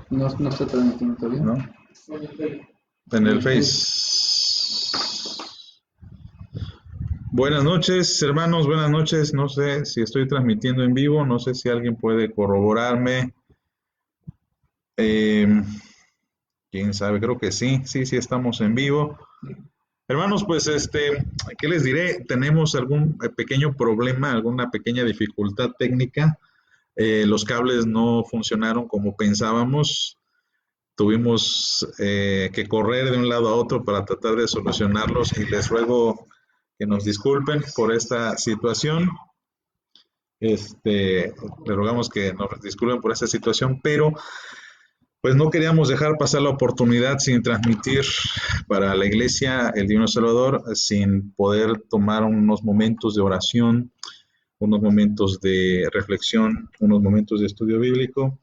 No está transmitiendo todavía. ¿No? En el Face. Buenas noches, hermanos, buenas noches. No sé si estoy transmitiendo en vivo, no sé si alguien puede corroborarme. Eh, quién sabe, creo que sí estamos en vivo. Hermanos, pues ¿qué les diré? Tenemos algún pequeño problema, alguna pequeña dificultad técnica. Los cables no funcionaron como pensábamos. Tuvimos que correr de un lado a otro para tratar de solucionarlos y les ruego que nos disculpen por esta situación. Le rogamos que nos disculpen por esta situación, pero pues no queríamos dejar pasar la oportunidad sin transmitir para la iglesia el Divino Salvador, sin poder tomar unos momentos de oración, unos momentos de reflexión, unos momentos de estudio bíblico.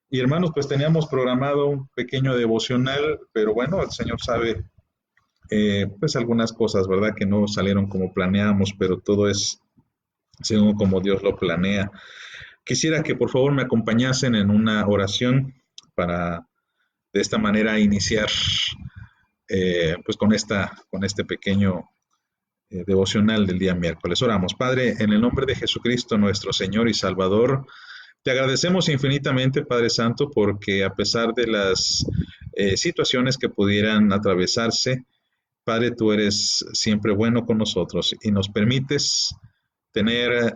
Y hermanos, pues teníamos programado un pequeño devocional, pero bueno, el Señor sabe, pues algunas cosas, ¿verdad? Que no salieron como planeamos, pero todo es según como Dios lo planea. Quisiera que por favor me acompañasen en una oración para de esta manera iniciar pues con este pequeño devocional del día miércoles. Oramos. Padre, en el nombre de Jesucristo, nuestro Señor y Salvador, te agradecemos infinitamente, Padre Santo, porque a pesar de las situaciones que pudieran atravesarse, Padre, tú eres siempre bueno con nosotros y nos permites tener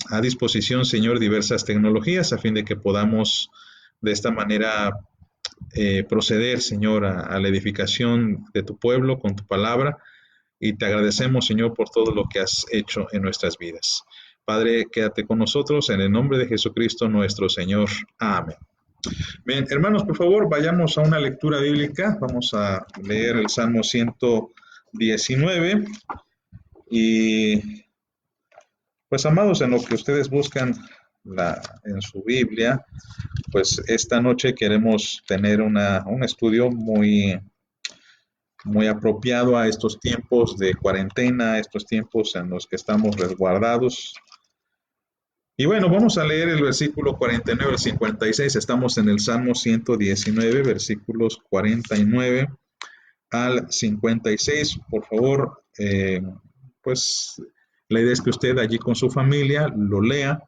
a disposición, Señor, diversas tecnologías a fin de que podamos de esta manera proceder, Señor, a la edificación de tu pueblo con tu palabra. Y te agradecemos, Señor, por todo lo que has hecho en nuestras vidas. Padre, quédate con nosotros en el nombre de Jesucristo nuestro Señor. Amén. Bien, hermanos, por favor, vayamos a una lectura bíblica. Vamos a leer el Salmo 119. Y pues, amados, en lo que ustedes buscan en su Biblia, pues esta noche queremos tener un estudio muy apropiado a estos tiempos de cuarentena, a estos tiempos en los que estamos resguardados. Y bueno, vamos a leer el versículo 49 al 56. Estamos en el Salmo 119, versículos 49 al 56. Por favor, pues la idea es que usted allí con su familia lo lea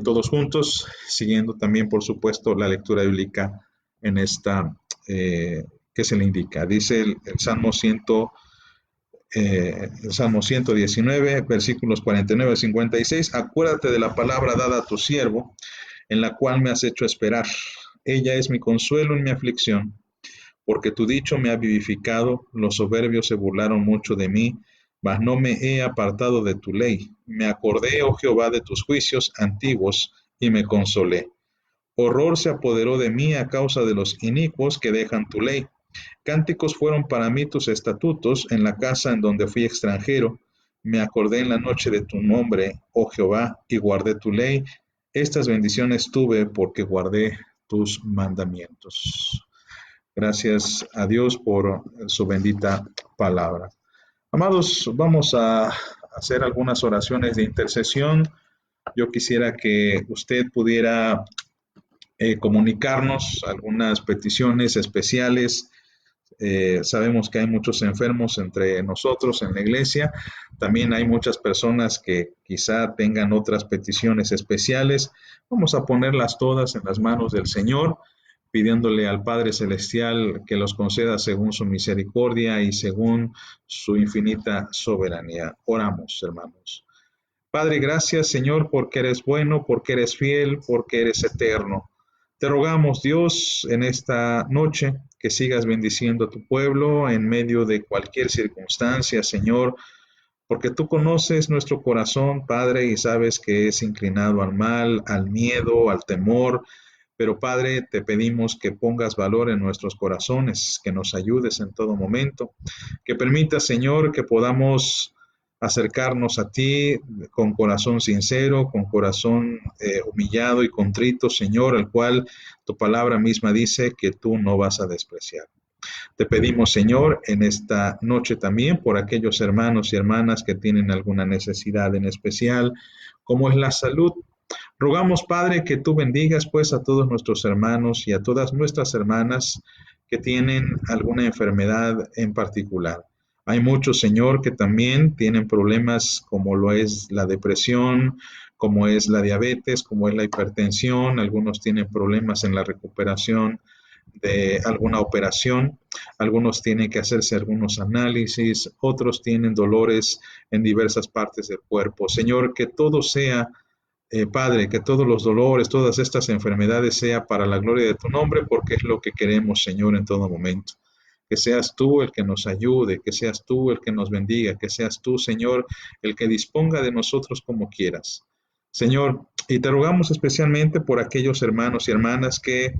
todos juntos, siguiendo también, por supuesto, la lectura bíblica en esta que se le indica. Dice el Salmo 119, versículos 49 al 56. Acuérdate de la palabra dada a tu siervo, en la cual me has hecho esperar. Ella es mi consuelo en mi aflicción, porque tu dicho me ha vivificado. Los soberbios se burlaron mucho de mí, mas no me he apartado de tu ley. Me acordé, oh Jehová, de tus juicios antiguos, y me consolé. Horror se apoderó de mí a causa de los inicuos que dejan tu ley. Cánticos fueron para mí tus estatutos en la casa en donde fui extranjero. Me acordé en la noche de tu nombre, oh Jehová, y guardé tu ley. Estas bendiciones tuve porque guardé tus mandamientos. Gracias a Dios por su bendita palabra. Amados, vamos a hacer algunas oraciones de intercesión. Yo quisiera que usted pudiera comunicarnos algunas peticiones especiales. Sabemos que hay muchos enfermos entre nosotros en la iglesia. También hay muchas personas que quizá tengan otras peticiones especiales. Vamos a ponerlas todas en las manos del Señor, pidiéndole al Padre Celestial que los conceda según su misericordia y según su infinita soberanía. Oramos, hermanos. Padre, gracias, Señor, porque eres bueno, porque eres fiel, porque eres eterno. Te rogamos, Dios, en esta noche que sigas bendiciendo a tu pueblo en medio de cualquier circunstancia, Señor, porque tú conoces nuestro corazón, Padre, y sabes que es inclinado al mal, al miedo, al temor. Pero, Padre, te pedimos que pongas valor en nuestros corazones, que nos ayudes en todo momento, que permitas, Señor, que podamos acercarnos a ti con corazón sincero, con corazón humillado y contrito, Señor, al cual tu palabra misma dice que tú no vas a despreciar. Te pedimos, Señor, en esta noche también por aquellos hermanos y hermanas que tienen alguna necesidad en especial, como es la salud. Rogamos, Padre, que tú bendigas pues a todos nuestros hermanos y a todas nuestras hermanas que tienen alguna enfermedad en particular. Hay muchos, Señor, que también tienen problemas como lo es la depresión, como es la diabetes, como es la hipertensión. Algunos tienen problemas en la recuperación de alguna operación, algunos tienen que hacerse algunos análisis, otros tienen dolores en diversas partes del cuerpo. Señor, que todo sea, Padre, que todos los dolores, todas estas enfermedades sea para la gloria de tu nombre, porque es lo que queremos, Señor, en todo momento. Que seas tú el que nos ayude, que seas tú el que nos bendiga, que seas tú, Señor, el que disponga de nosotros como quieras. Señor, y te rogamos especialmente por aquellos hermanos y hermanas que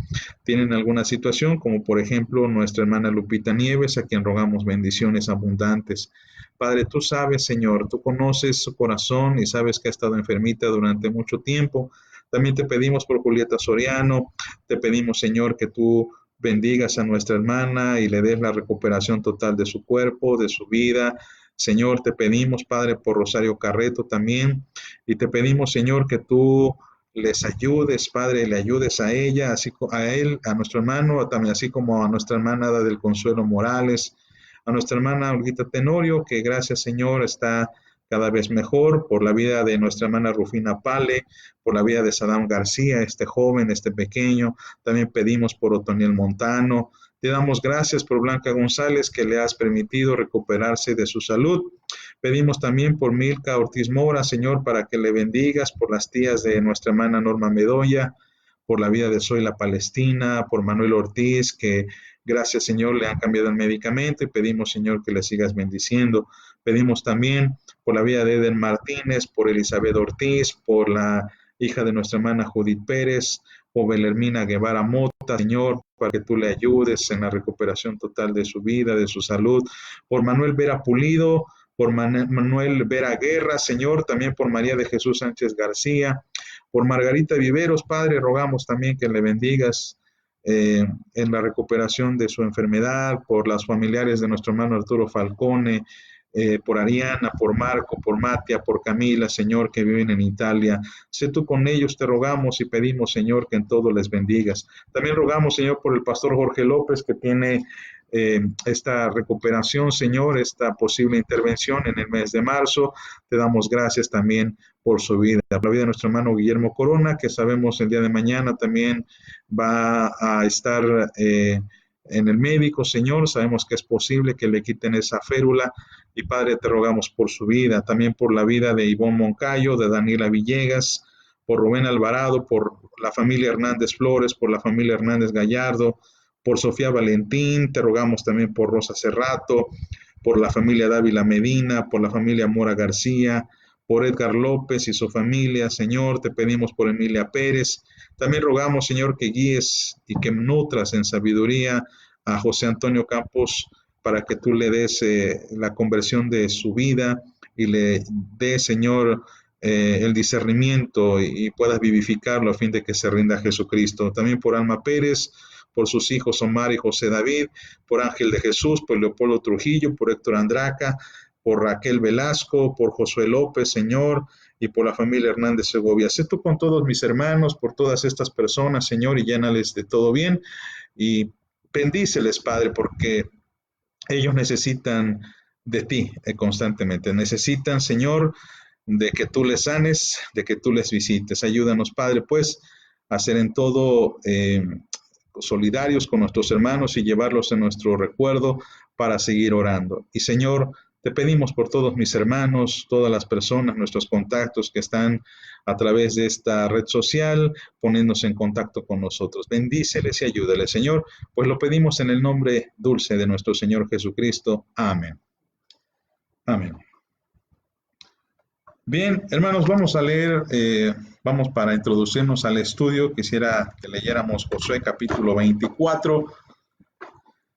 tienen alguna situación, como por ejemplo nuestra hermana Lupita Nieves, a quien rogamos bendiciones abundantes. Padre, tú sabes, Señor, tú conoces su corazón y sabes que ha estado enfermita durante mucho tiempo. También te pedimos por Julieta Soriano, te pedimos, Señor, que tú bendigas a nuestra hermana y le des la recuperación total de su cuerpo, de su vida. Señor, te pedimos, Padre, por Rosario Carreto también, y te pedimos, Señor, que tú les ayudes, Padre, le ayudes a ella, así a él, a nuestro hermano, también así como a nuestra hermana del Consuelo Morales, a nuestra hermana Olguita Tenorio, que gracias, Señor, está cada vez mejor, por la vida de nuestra hermana Rufina Pale, por la vida de Sadam García, este joven, este pequeño. También pedimos por Otoniel Montano. Te damos gracias por Blanca González, que le has permitido recuperarse de su salud. Pedimos también por Milka Ortiz Mora, Señor, para que le bendigas, por las tías de nuestra hermana Norma Medoya, por la vida de Soy la Palestina, por Manuel Ortiz, que gracias, Señor, le han cambiado el medicamento, y pedimos, Señor, que le sigas bendiciendo. Pedimos también por la vida de Eden Martínez, por Elizabeth Ortiz, por la hija de nuestra hermana Judith Pérez, por Belermina Guevara Mota, Señor, para que tú le ayudes en la recuperación total de su vida, de su salud, por Manuel Vera Pulido, por Manuel Vera Guerra, Señor, también por María de Jesús Sánchez García, por Margarita Viveros, Padre, rogamos también que le bendigas en la recuperación de su enfermedad, por las familiares de nuestro hermano Arturo Falcone, por Ariana, por Marco, por Matia, por Camila, Señor, que viven en Italia. Sé tú con ellos, te rogamos y pedimos, Señor, que en todo les bendigas. También rogamos, Señor, por el pastor Jorge López, que tiene esta recuperación, Señor, esta posible intervención en el mes de marzo. Te damos gracias también por su vida. Por la vida de nuestro hermano Guillermo Corona, que sabemos el día de mañana también va a estar en el médico, Señor. Sabemos que es posible que le quiten esa férula, y Padre, te rogamos por su vida, también por la vida de Ivonne Moncayo, de Daniela Villegas, por Rubén Alvarado, por la familia Hernández Flores, por la familia Hernández Gallardo, por Sofía Valentín. Te rogamos también por Rosa Cerrato, por la familia Dávila Medina, por la familia Mora García, por Edgar López y su familia. Señor, te pedimos por Emilia Pérez. También rogamos, Señor, que guíes y que nutras en sabiduría a José Antonio Campos, para que tú le des la conversión de su vida y le des, Señor, el discernimiento, y puedas vivificarlo a fin de que se rinda a Jesucristo. También por Alma Pérez, por sus hijos Omar y José David, por Ángel de Jesús, por Leopoldo Trujillo, por Héctor Andraca, por Raquel Velasco, por Josué López, Señor, y por la familia Hernández Segovia. Sé tú con todos mis hermanos, por todas estas personas, Señor, y llénales de todo bien, y bendíceles, Padre, porque ellos necesitan de ti constantemente. Necesitan, Señor, de que tú les sanes, de que tú les visites. Ayúdanos, Padre, pues, a ser en todo solidarios con nuestros hermanos y llevarlos en nuestro recuerdo para seguir orando. Y Señor, te pedimos por todos mis hermanos, todas las personas, nuestros contactos que están a través de esta red social, poniéndose en contacto con nosotros. Bendíceles y ayúdales, Señor, pues lo pedimos en el nombre dulce de nuestro Señor Jesucristo. Amén. Amén. Bien, hermanos, vamos a leer, vamos para introducirnos al estudio. Quisiera que leyéramos Josué capítulo 24,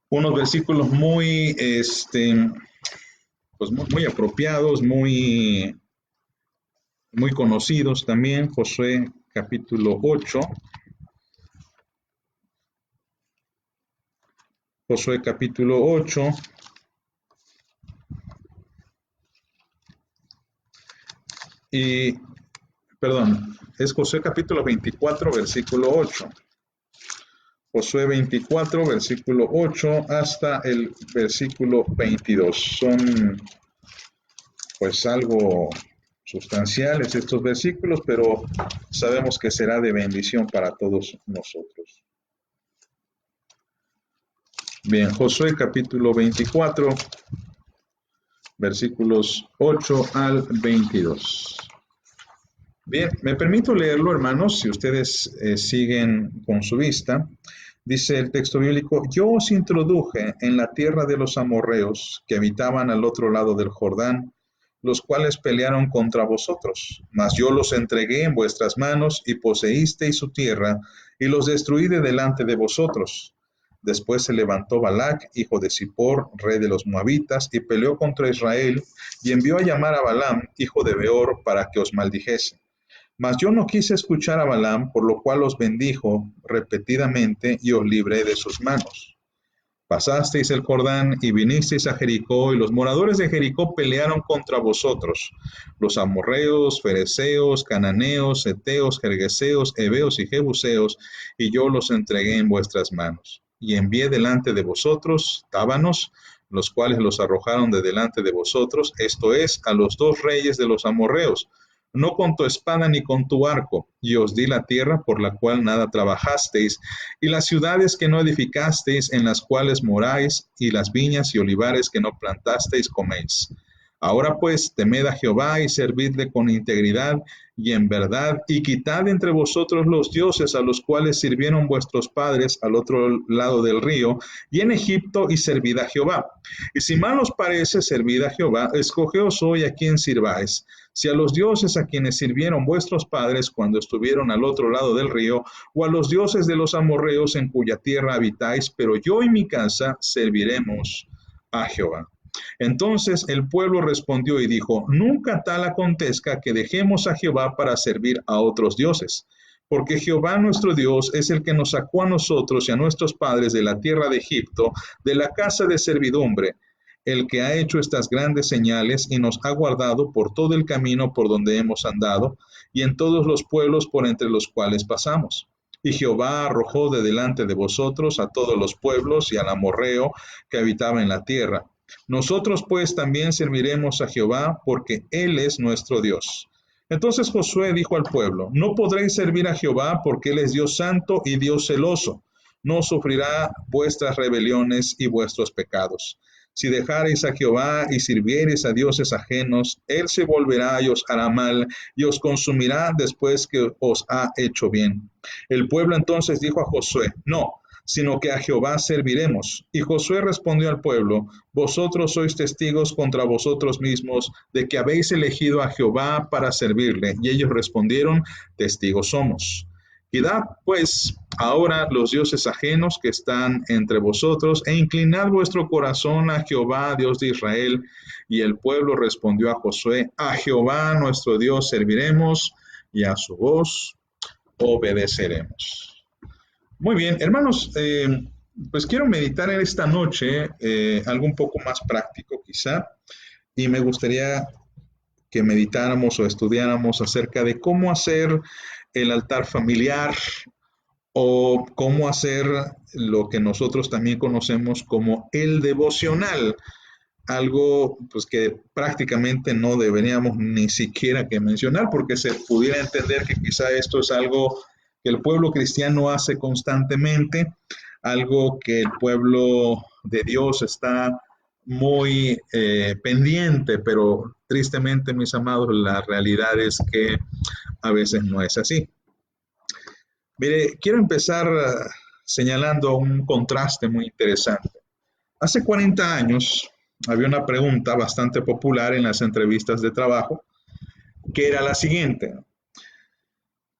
unos versículos muy, pues muy apropiados, muy conocidos también. Josué capítulo 8. Josué capítulo 8. Y perdón, es Josué capítulo 24, versículo 8. Josué 24, versículo 8 hasta el versículo 22. Son pues algo sustanciales estos versículos, pero sabemos que será de bendición para todos nosotros. Bien, Josué capítulo 24, versículos 8 al 22. Bien, me permito leerlo, hermanos, si ustedes siguen con su vista. Dice el texto bíblico: yo os introduje en la tierra de los amorreos que habitaban al otro lado del Jordán, los cuales pelearon contra vosotros, mas yo los entregué en vuestras manos y poseísteis su tierra y los destruí de delante de vosotros. Después se levantó Balac, hijo de Zippor, rey de los moabitas, y peleó contra Israel, y envió a llamar a Balaam, hijo de Beor, para que os maldijese. Mas yo no quise escuchar a Balaam, por lo cual os bendijo repetidamente y os libré de sus manos. Pasasteis el Jordán y vinisteis a Jericó, y los moradores de Jericó pelearon contra vosotros, los amorreos, fereceos, cananeos, heteos, gergeseos, heveos y jebuseos, y yo los entregué en vuestras manos. Y envié delante de vosotros tábanos, los cuales los arrojaron de delante de vosotros, esto es, a los dos reyes de los amorreos, no con tu espada ni con tu arco, y os di la tierra por la cual nada trabajasteis, y las ciudades que no edificasteis, en las cuales moráis, y las viñas y olivares que no plantasteis coméis. Ahora pues, temed a Jehová y servidle con integridad y en verdad, y quitad entre vosotros los dioses a los cuales sirvieron vuestros padres al otro lado del río, y en Egipto, y servid a Jehová. Y si mal os parece, servid a Jehová, escogeos hoy a quien sirváis, si a los dioses a quienes sirvieron vuestros padres cuando estuvieron al otro lado del río, o a los dioses de los amorreos en cuya tierra habitáis, pero yo y mi casa serviremos a Jehová. Entonces el pueblo respondió y dijo: nunca tal acontezca que dejemos a Jehová para servir a otros dioses. Porque Jehová nuestro Dios es el que nos sacó a nosotros y a nuestros padres de la tierra de Egipto, de la casa de servidumbre, el que ha hecho estas grandes señales y nos ha guardado por todo el camino por donde hemos andado y en todos los pueblos por entre los cuales pasamos. Y Jehová arrojó de delante de vosotros a todos los pueblos y al amorreo que habitaba en la tierra. Nosotros pues también serviremos a Jehová, porque Él es nuestro Dios. Entonces Josué dijo al pueblo: no podréis servir a Jehová, porque Él es Dios santo y Dios celoso. No sufrirá vuestras rebeliones y vuestros pecados. Si dejareis a Jehová y sirviereis a dioses ajenos, Él se volverá y os hará mal, y os consumirá después que os ha hecho bien. El pueblo entonces dijo a Josué: no, sino que a Jehová serviremos. Y Josué respondió al pueblo: vosotros sois testigos contra vosotros mismos de que habéis elegido a Jehová para servirle. Y ellos respondieron: testigos somos. Quitad pues ahora los dioses ajenos que están entre vosotros, e inclinad vuestro corazón a Jehová, Dios de Israel. Y el pueblo respondió a Josué: a Jehová nuestro Dios serviremos, y a su voz obedeceremos. Muy bien, hermanos, pues quiero meditar en esta noche algo un poco más práctico quizá, y me gustaría que meditáramos o estudiáramos acerca de cómo hacer el altar familiar o cómo hacer lo que nosotros también conocemos como el devocional, algo pues que prácticamente no deberíamos ni siquiera que mencionar, porque se pudiera entender que quizá esto es algo que el pueblo cristiano hace constantemente, algo que el pueblo de Dios está muy pendiente, pero tristemente, mis amados, la realidad es que a veces no es así. Mire, quiero empezar señalando un contraste muy interesante. Hace 40 años había una pregunta bastante popular en las entrevistas de trabajo, que era la siguiente: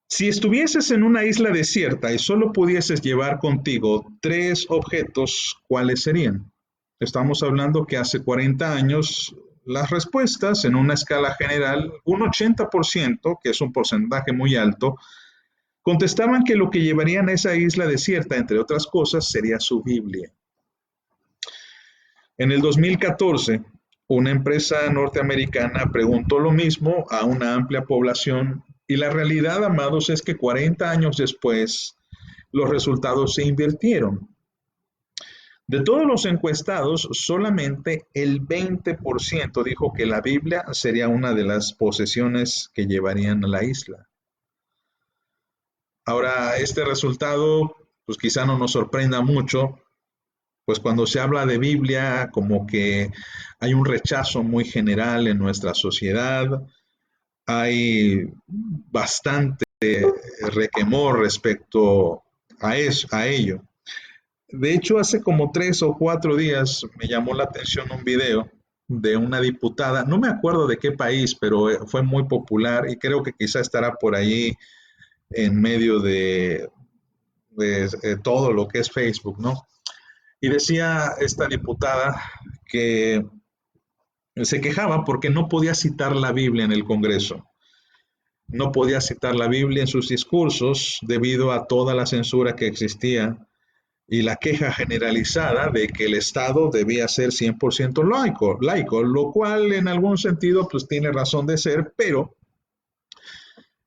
si estuvieses en una isla desierta y solo pudieses llevar contigo 3 objetos, ¿cuáles serían? Estamos hablando que hace 40 años las respuestas en una escala general, un 80%, que es un porcentaje muy alto, contestaban que lo que llevarían a esa isla desierta, entre otras cosas, sería su Biblia. En el 2014, una empresa norteamericana preguntó lo mismo a una amplia población Y la realidad, amados, es que 40 años después los resultados se invirtieron. De todos los encuestados, solamente el 20% dijo que la Biblia sería una de las posesiones que llevarían a la isla. Ahora, este resultado, pues quizá no nos sorprenda mucho, pues cuando se habla de Biblia, como que hay un rechazo muy general en nuestra sociedad, hay bastante requemor respecto a ello. De hecho, hace como 3 o 4 días me llamó la atención un video de una diputada, no me acuerdo de qué país, pero fue muy popular y creo que quizá estará por ahí en medio de todo lo que es Facebook, ¿no? Y decía esta diputada que se quejaba porque no podía citar la Biblia en el Congreso. No podía citar la Biblia en sus discursos debido a toda la censura que existía y la queja generalizada de que el Estado debía ser 100% laico, lo cual en algún sentido pues tiene razón de ser, pero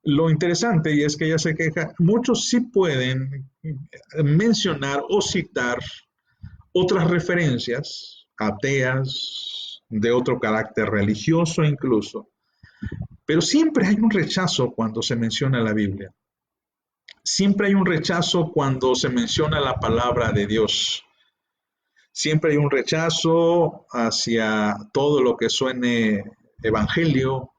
lo interesante, y es que ella se queja, muchos sí pueden mencionar o citar otras referencias ateas, de otro carácter religioso incluso, pero siempre hay un rechazo cuando se menciona la Biblia. Siempre hay un rechazo cuando se menciona la palabra de Dios. Siempre hay un rechazo hacia todo lo que suene evangelio,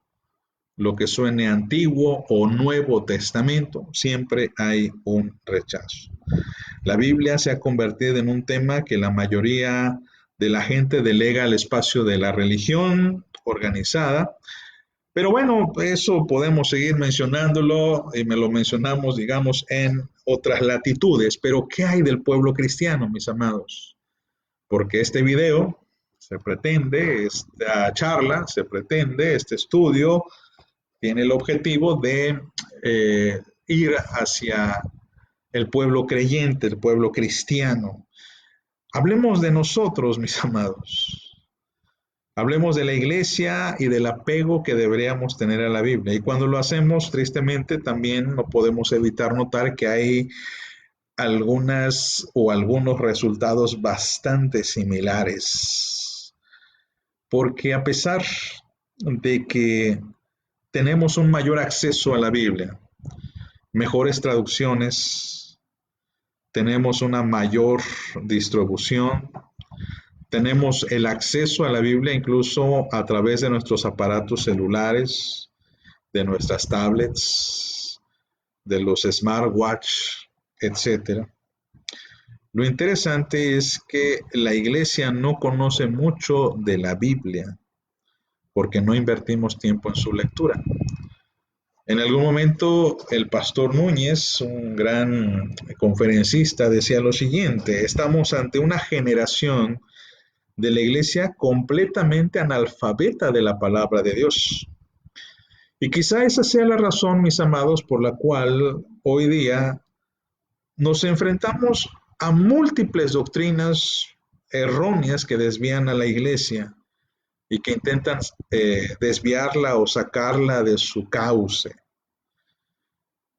lo que suene antiguo o nuevo testamento. Siempre hay un rechazo. La Biblia se ha convertido en un tema que la mayoría de la gente delega al espacio de la religión organizada. Pero bueno, eso podemos seguir mencionándolo y me lo mencionamos, digamos, en otras latitudes. Pero ¿qué hay del pueblo cristiano, mis amados? Porque este video se pretende, esta charla se pretende, este estudio tiene el objetivo de ir hacia el pueblo creyente, el pueblo cristiano. Hablemos de nosotros, mis amados. Hablemos de la iglesia y del apego que deberíamos tener a la Biblia. Y cuando lo hacemos, tristemente, también no podemos evitar notar que hay algunas o algunos resultados bastante similares. Porque a pesar de que tenemos un mayor acceso a la Biblia, mejores traducciones, tenemos una mayor distribución, tenemos el acceso a la Biblia incluso a través de nuestros aparatos celulares, de nuestras tablets, de los smartwatch, etcétera. Lo interesante es que la iglesia no conoce mucho de la Biblia porque no invertimos tiempo en su lectura. En algún momento el pastor Núñez, un gran conferencista, decía lo siguiente: estamos ante una generación de la iglesia completamente analfabeta de la palabra de Dios. Y quizá esa sea la razón, mis amados, por la cual hoy día nos enfrentamos a múltiples doctrinas erróneas que desvían a la iglesia y que intentan desviarla o sacarla de su cauce.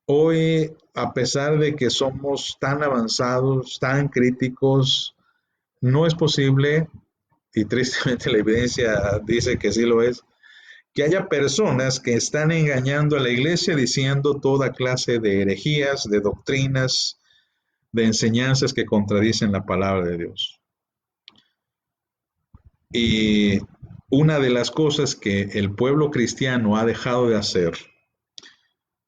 Hoy, a pesar de que somos tan avanzados, tan críticos, no es posible, y tristemente la evidencia dice que sí lo es, que haya personas que están engañando a la iglesia diciendo toda clase de herejías, de doctrinas, de enseñanzas que contradicen la palabra de Dios. Y una de las cosas que el pueblo cristiano ha dejado de hacer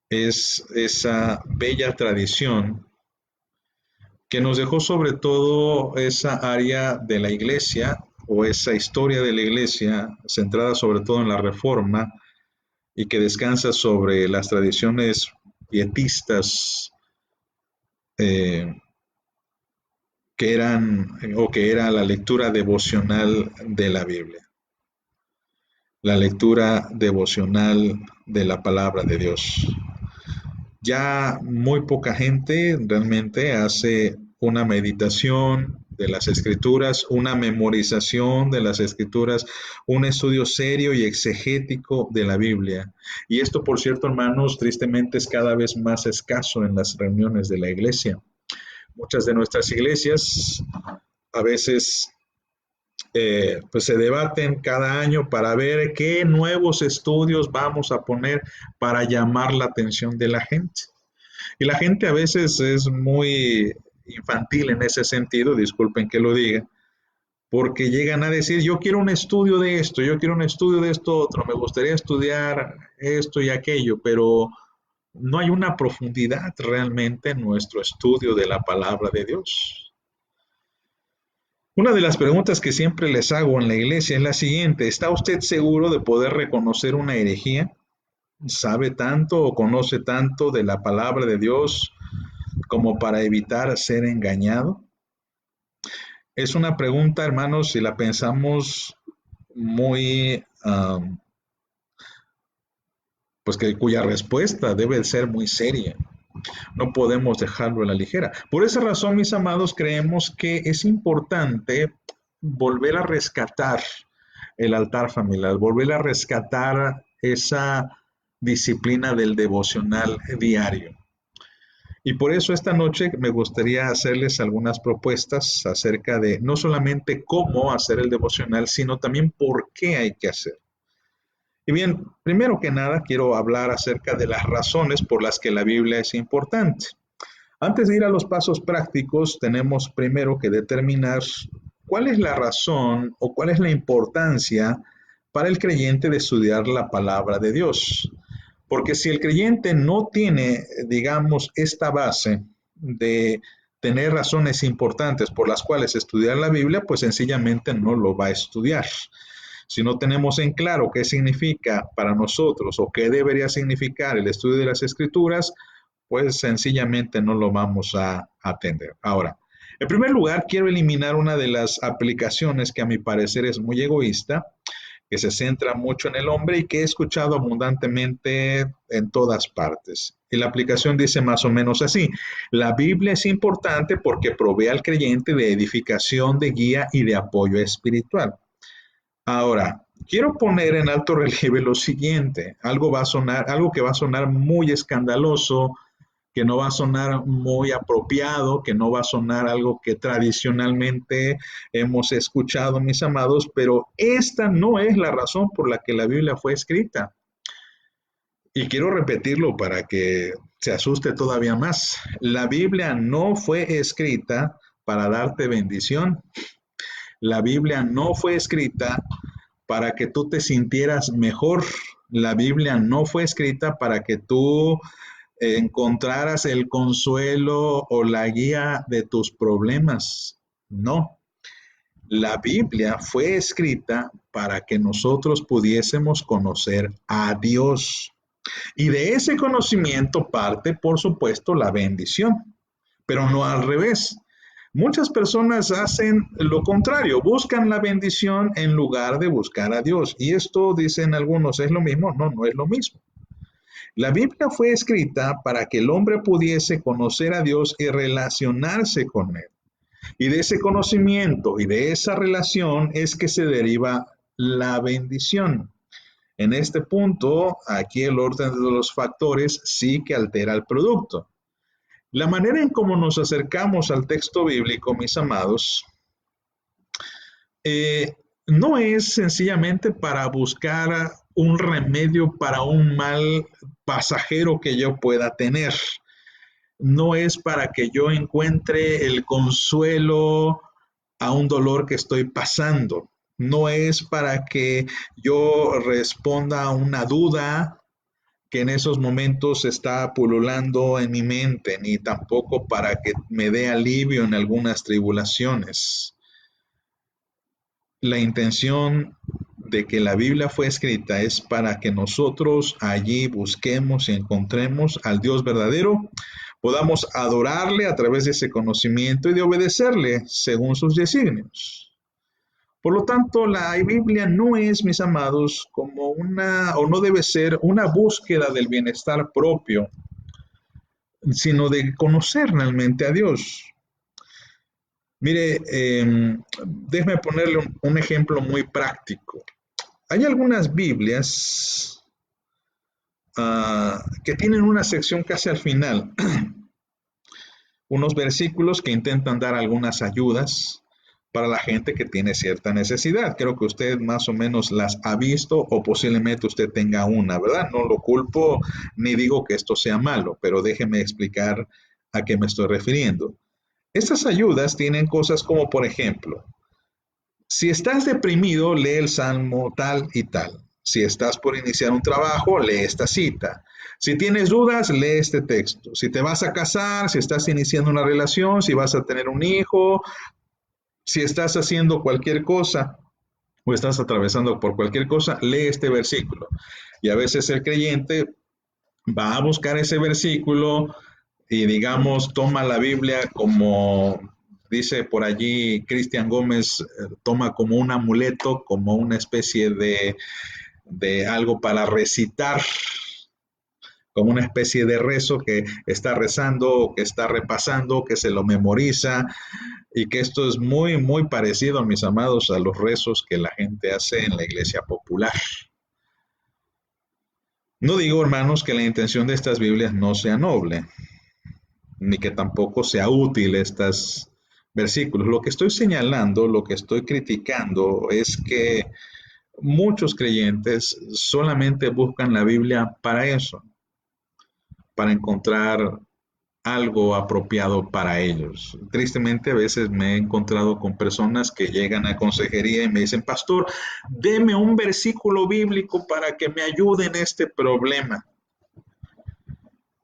es esa bella tradición que nos dejó sobre todo esa área de la iglesia o esa historia de la iglesia centrada sobre todo en la reforma y que descansa sobre las tradiciones pietistas que era la lectura devocional de la Biblia, la lectura devocional de la palabra de Dios. Ya muy poca gente realmente hace una meditación de las Escrituras, una memorización de las Escrituras, un estudio serio y exegético de la Biblia. Y esto, por cierto, hermanos, tristemente es cada vez más escaso en las reuniones de la iglesia. Muchas de nuestras iglesias a veces pues se debaten cada año para ver qué nuevos estudios vamos a poner para llamar la atención de la gente. Y la gente a veces es muy infantil en ese sentido, disculpen que lo diga, porque llegan a decir, yo quiero un estudio de esto, yo quiero un estudio de esto otro, me gustaría estudiar esto y aquello, pero no hay una profundidad realmente en nuestro estudio de la palabra de Dios. Una de las preguntas que siempre les hago en la iglesia es la siguiente: ¿está usted seguro de poder reconocer una herejía? ¿Sabe tanto o conoce tanto de la palabra de Dios como para evitar ser engañado? Es una pregunta, hermanos, si la pensamos muy, pues que cuya respuesta debe ser muy seria. No podemos dejarlo a la ligera. Por esa razón, mis amados, creemos que es importante volver a rescatar el altar familiar, volver a rescatar esa disciplina del devocional diario. Y por eso esta noche me gustaría hacerles algunas propuestas acerca de no solamente cómo hacer el devocional, sino también por qué hay que hacer. Y bien, primero que nada quiero hablar acerca de las razones por las que la Biblia es importante. Antes de ir a los pasos prácticos, tenemos primero que determinar cuál es la razón o cuál es la importancia para el creyente de estudiar la palabra de Dios. Porque si el creyente no tiene, digamos, esta base de tener razones importantes por las cuales estudiar la Biblia, pues sencillamente no lo va a estudiar. Si no tenemos en claro qué significa para nosotros o qué debería significar el estudio de las Escrituras, pues sencillamente no lo vamos a atender. Ahora, en primer lugar, quiero eliminar una de las aplicaciones que a mi parecer es muy egoísta, que se centra mucho en el hombre y que he escuchado abundantemente en todas partes. Y la aplicación dice más o menos así: la Biblia es importante porque provee al creyente de edificación, de guía y de apoyo espiritual. Ahora, quiero poner en alto relieve lo siguiente: algo que va a sonar muy escandaloso, que no va a sonar muy apropiado, que no va a sonar algo que tradicionalmente hemos escuchado, mis amados, pero esta no es la razón por la que la Biblia fue escrita. Y quiero repetirlo para que se asuste todavía más. La Biblia no fue escrita para darte bendición. La Biblia no fue escrita para que tú te sintieras mejor. La Biblia no fue escrita para que tú encontraras el consuelo o la guía de tus problemas. No. La Biblia fue escrita para que nosotros pudiésemos conocer a Dios. Y de ese conocimiento parte, por supuesto, la bendición, pero no al revés. Muchas personas hacen lo contrario, buscan la bendición en lugar de buscar a Dios. Y esto, dicen algunos, ¿es lo mismo? No, no es lo mismo. La Biblia fue escrita para que el hombre pudiese conocer a Dios y relacionarse con Él. Y de ese conocimiento y de esa relación es que se deriva la bendición. En este punto, aquí el orden de los factores sí que altera el producto. La manera en cómo nos acercamos al texto bíblico, mis amados, no es sencillamente para buscar un remedio para un mal pasajero que yo pueda tener. No es para que yo encuentre el consuelo a un dolor que estoy pasando. No es para que yo responda a una duda que en esos momentos está pululando en mi mente, ni tampoco para que me dé alivio en algunas tribulaciones. La intención de que la Biblia fue escrita es para que nosotros allí busquemos y encontremos al Dios verdadero, podamos adorarle a través de ese conocimiento y de obedecerle según sus designios. Por lo tanto, la Biblia no es, mis amados, como o no debe ser una búsqueda del bienestar propio, sino de conocer realmente a Dios. Mire, déjeme ponerle un ejemplo muy práctico. Hay algunas Biblias que tienen una sección casi al final, unos versículos que intentan dar algunas ayudas para la gente que tiene cierta necesidad. Creo que usted más o menos las ha visto o posiblemente usted tenga una, ¿verdad? No lo culpo ni digo que esto sea malo, pero déjeme explicar a qué me estoy refiriendo. Estas ayudas tienen cosas como, por ejemplo, si estás deprimido, lee el salmo tal y tal. Si estás por iniciar un trabajo, lee esta cita. Si tienes dudas, lee este texto. Si te vas a casar, si estás iniciando una relación, si vas a tener un hijo, si estás haciendo cualquier cosa o estás atravesando por cualquier cosa, lee este versículo. Y a veces el creyente va a buscar ese versículo y digamos toma la Biblia como dice por allí Cristian Gómez, toma como un amuleto, como una especie de algo para recitar, como una especie de rezo que está rezando, que está repasando, que se lo memoriza, y que esto es muy, muy parecido, mis amados, a los rezos que la gente hace en la iglesia popular. No digo, hermanos, que la intención de estas Biblias no sea noble, ni que tampoco sea útil estos versículos. Lo que estoy señalando, lo que estoy criticando es que muchos creyentes solamente buscan la Biblia para eso, para encontrar algo apropiado para ellos. Tristemente, a veces me he encontrado con personas que llegan a consejería y me dicen, pastor, deme un versículo bíblico para que me ayude en este problema.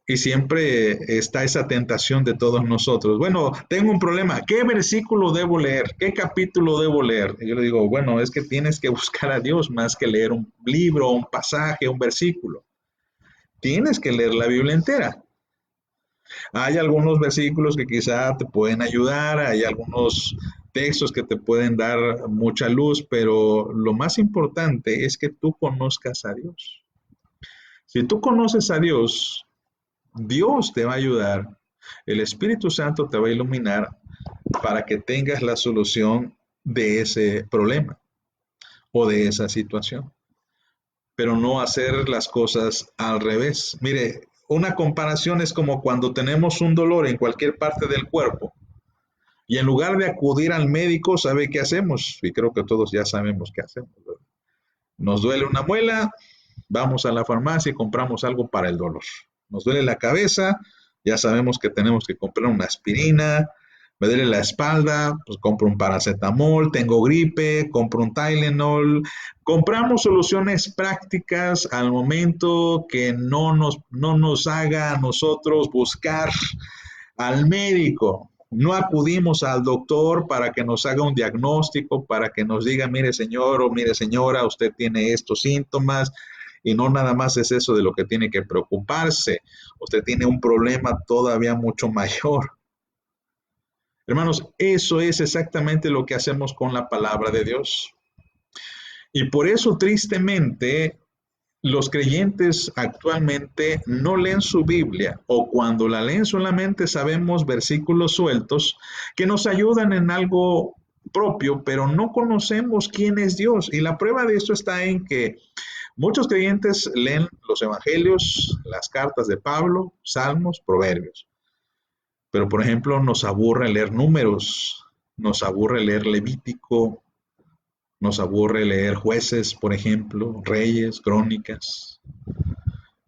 Y siempre está esa tentación de todos nosotros. Bueno, tengo un problema. ¿Qué versículo debo leer? ¿Qué capítulo debo leer? Y yo le digo, bueno, es que tienes que buscar a Dios más que leer un libro, un pasaje, un versículo. Tienes que leer la Biblia entera. Hay algunos versículos que quizá te pueden ayudar, hay algunos textos que te pueden dar mucha luz, pero lo más importante es que tú conozcas a Dios. Si tú conoces a Dios, Dios te va a ayudar, el Espíritu Santo te va a iluminar para que tengas la solución de ese problema o de esa situación, pero no hacer las cosas al revés. Mire, una comparación es como cuando tenemos un dolor en cualquier parte del cuerpo y en lugar de acudir al médico, ¿sabe qué hacemos? Y creo que todos ya sabemos qué hacemos, ¿verdad? Nos duele una muela, vamos a la farmacia y compramos algo para el dolor. Nos duele la cabeza, ya sabemos que tenemos que comprar una aspirina. Me duele la espalda, pues compro un paracetamol. Tengo gripe, compro un Tylenol. Compramos soluciones prácticas al momento que no nos haga a nosotros buscar al médico. No acudimos al doctor para que nos haga un diagnóstico, para que nos diga, mire señor o mire señora, usted tiene estos síntomas, y no nada más es eso de lo que tiene que preocuparse. Usted tiene un problema todavía mucho mayor. Hermanos, eso es exactamente lo que hacemos con la palabra de Dios. Y por eso, tristemente, los creyentes actualmente no leen su Biblia, o cuando la leen solamente sabemos versículos sueltos que nos ayudan en algo propio, pero no conocemos quién es Dios. Y la prueba de esto está en que muchos creyentes leen los evangelios, las cartas de Pablo, Salmos, Proverbios. Pero, por ejemplo, nos aburre leer Números, nos aburre leer Levítico, nos aburre leer Jueces, por ejemplo, Reyes, Crónicas.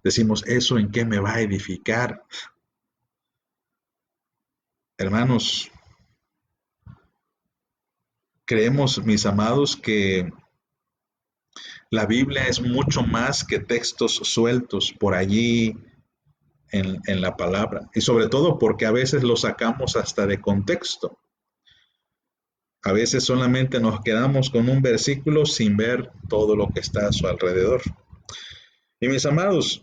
Decimos, ¿eso en qué me va a edificar? Hermanos, creemos, mis amados, que la Biblia es mucho más que textos sueltos por allí en la palabra. Y sobre todo porque a veces lo sacamos hasta de contexto. A veces solamente nos quedamos con un versículo sin ver todo lo que está a su alrededor. Y mis amados,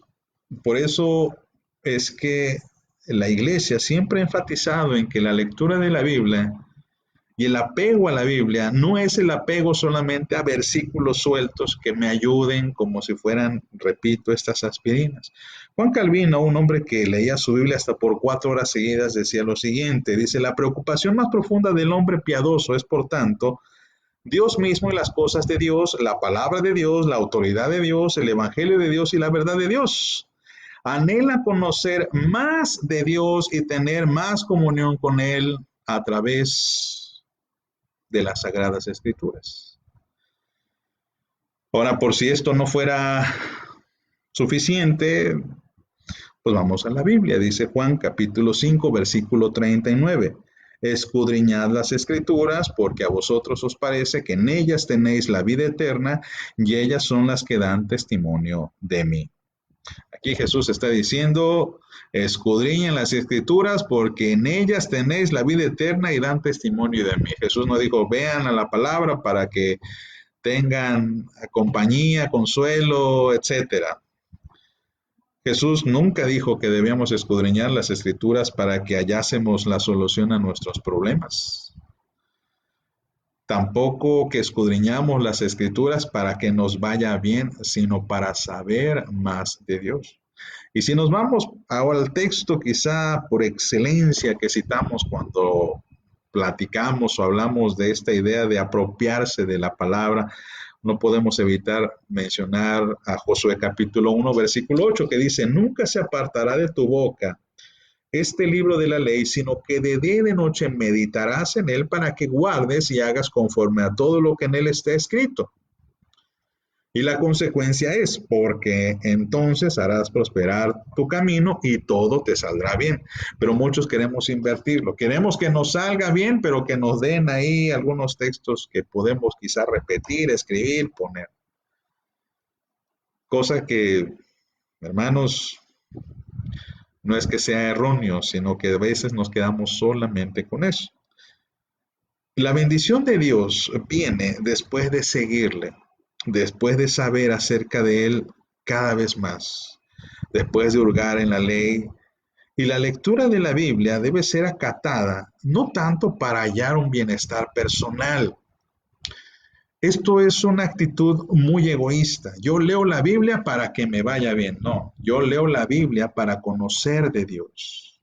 por eso es que la iglesia siempre ha enfatizado en que la lectura de la Biblia Y el apego a la Biblia no es el apego solamente a versículos sueltos que me ayuden como si fueran, repito, estas aspirinas. Juan Calvino, un hombre que leía su Biblia hasta por 4 horas seguidas, decía lo siguiente, dice, la preocupación más profunda del hombre piadoso es, por tanto, Dios mismo y las cosas de Dios, la palabra de Dios, la autoridad de Dios, el evangelio de Dios y la verdad de Dios. Anhela conocer más de Dios y tener más comunión con Él a través de las Sagradas Escrituras. Ahora, por si esto no fuera suficiente, pues vamos a la Biblia. Dice Juan capítulo 5, versículo 39. Escudriñad las Escrituras, porque a vosotros os parece que en ellas tenéis la vida eterna, y ellas son las que dan testimonio de mí. Aquí Jesús está diciendo, escudriñen las Escrituras, porque en ellas tenéis la vida eterna y dan testimonio de mí. Jesús no dijo, vean a la palabra para que tengan compañía, consuelo, etcétera. Jesús nunca dijo que debíamos escudriñar las Escrituras para que hallásemos la solución a nuestros problemas. Tampoco que escudriñamos las Escrituras para que nos vaya bien, sino para saber más de Dios. Y si nos vamos ahora al texto quizá por excelencia que citamos cuando platicamos o hablamos de esta idea de apropiarse de la palabra, no podemos evitar mencionar a Josué capítulo 1, versículo 8, que dice, nunca se apartará de tu boca este libro de la ley, sino que de día y de noche meditarás en él para que guardes y hagas conforme a todo lo que en él está escrito. Y la consecuencia es, porque entonces harás prosperar tu camino y todo te saldrá bien. Pero muchos queremos invertirlo. Queremos que nos salga bien, pero que nos den ahí algunos textos que podemos quizá repetir, escribir, poner. Cosa que, hermanos, no es que sea erróneo, sino que a veces nos quedamos solamente con eso. La bendición de Dios viene después de seguirle, después de saber acerca de Él cada vez más, después de hurgar en la ley. Y la lectura de la Biblia debe ser acatada, no tanto para hallar un bienestar personal. Esto es una actitud muy egoísta. Yo leo la Biblia para que me vaya bien. No, yo leo la Biblia para conocer de Dios.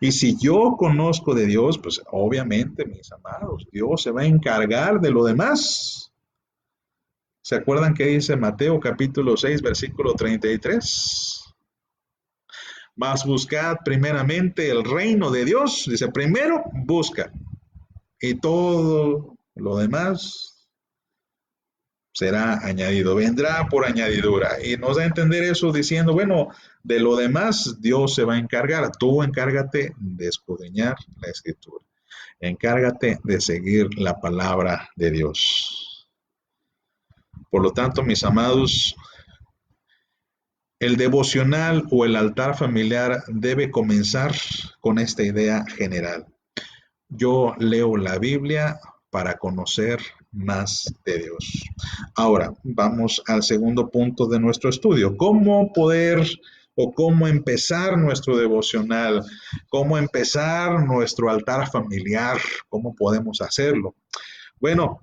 Y si yo conozco de Dios, pues obviamente, mis amados, Dios se va a encargar de lo demás. ¿Se acuerdan qué dice Mateo capítulo 6, versículo 33? Mas buscad primeramente el reino de Dios. Dice, primero busca. Y todo lo demás será añadido, vendrá por añadidura. Y nos da a entender eso diciendo, bueno, de lo demás Dios se va a encargar. Tú encárgate de escudriñar la Escritura. Encárgate de seguir la palabra de Dios. Por lo tanto, mis amados, el devocional o el altar familiar debe comenzar con esta idea general. Yo leo la Biblia para conocer más de Dios. Ahora, vamos al segundo punto de nuestro estudio. ¿Cómo poder o cómo empezar nuestro devocional? ¿Cómo empezar nuestro altar familiar? ¿Cómo podemos hacerlo? Bueno,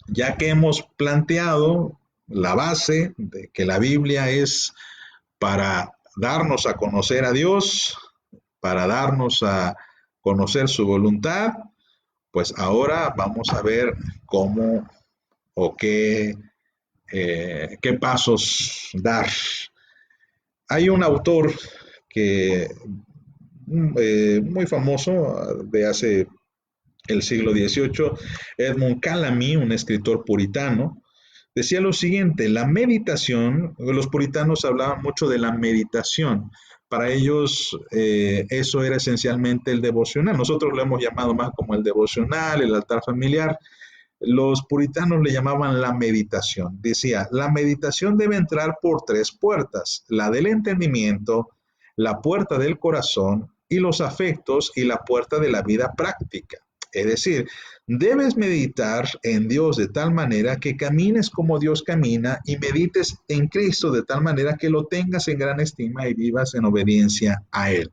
ya que hemos planteado la base de que la Biblia es para darnos a conocer a Dios, para darnos a conocer su voluntad, pues ahora vamos a ver cómo o qué pasos dar. Hay un autor que muy famoso de hace el siglo XVIII, Edmund Calamy, un escritor puritano, decía lo siguiente, la meditación, los puritanos hablaban mucho de la meditación, para ellos eso era esencialmente el devocional, nosotros lo hemos llamado más como el devocional, el altar familiar, los puritanos le llamaban la meditación, decía, la meditación debe entrar por 3 puertas, la del entendimiento, la puerta del corazón y los afectos y la puerta de la vida práctica. Es decir, debes meditar en Dios de tal manera que camines como Dios camina y medites en Cristo de tal manera que lo tengas en gran estima y vivas en obediencia a Él.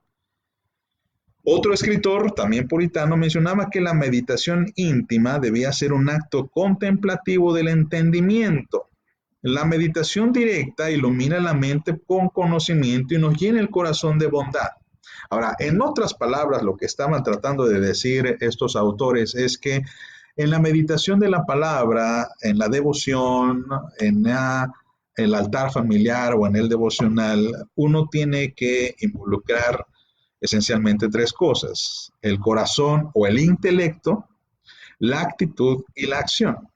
Otro escritor, también puritano, mencionaba que la meditación íntima debía ser un acto contemplativo del entendimiento. La meditación directa ilumina la mente con conocimiento y nos llena el corazón de bondad. Ahora, en otras palabras, lo que estaban tratando de decir estos autores es que en la meditación de la palabra, en la devoción, el altar familiar o en el devocional, uno tiene que involucrar esencialmente tres cosas: el corazón o el intelecto, la actitud y la acción.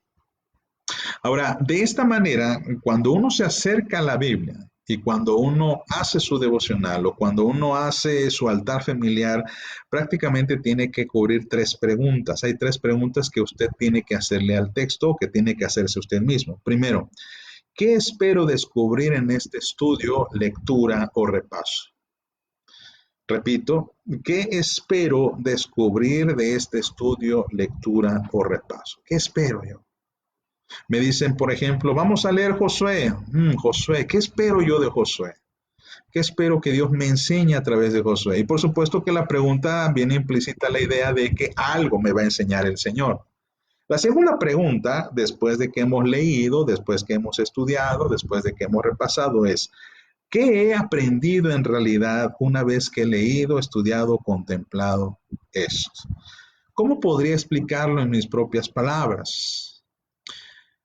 Ahora, de esta manera, cuando uno se acerca a la Biblia y cuando uno hace su devocional o cuando uno hace su altar familiar, prácticamente tiene que cubrir tres preguntas. Hay tres preguntas que usted tiene que hacerle al texto o que tiene que hacerse usted mismo. Primero, ¿qué espero descubrir en este estudio, lectura o repaso? Repito, ¿qué espero descubrir de este estudio, lectura o repaso? ¿Qué espero yo? Me dicen, por ejemplo, vamos a leer Josué. Josué, ¿qué espero yo de Josué? ¿Qué espero que Dios me enseñe a través de Josué? Y por supuesto que la pregunta viene implícita la idea de que algo me va a enseñar el Señor. La segunda pregunta, después de que hemos leído, después que hemos estudiado, después de que hemos repasado, es: ¿qué he aprendido en realidad una vez que he leído, estudiado, contemplado esto? ¿Cómo podría explicarlo en mis propias palabras?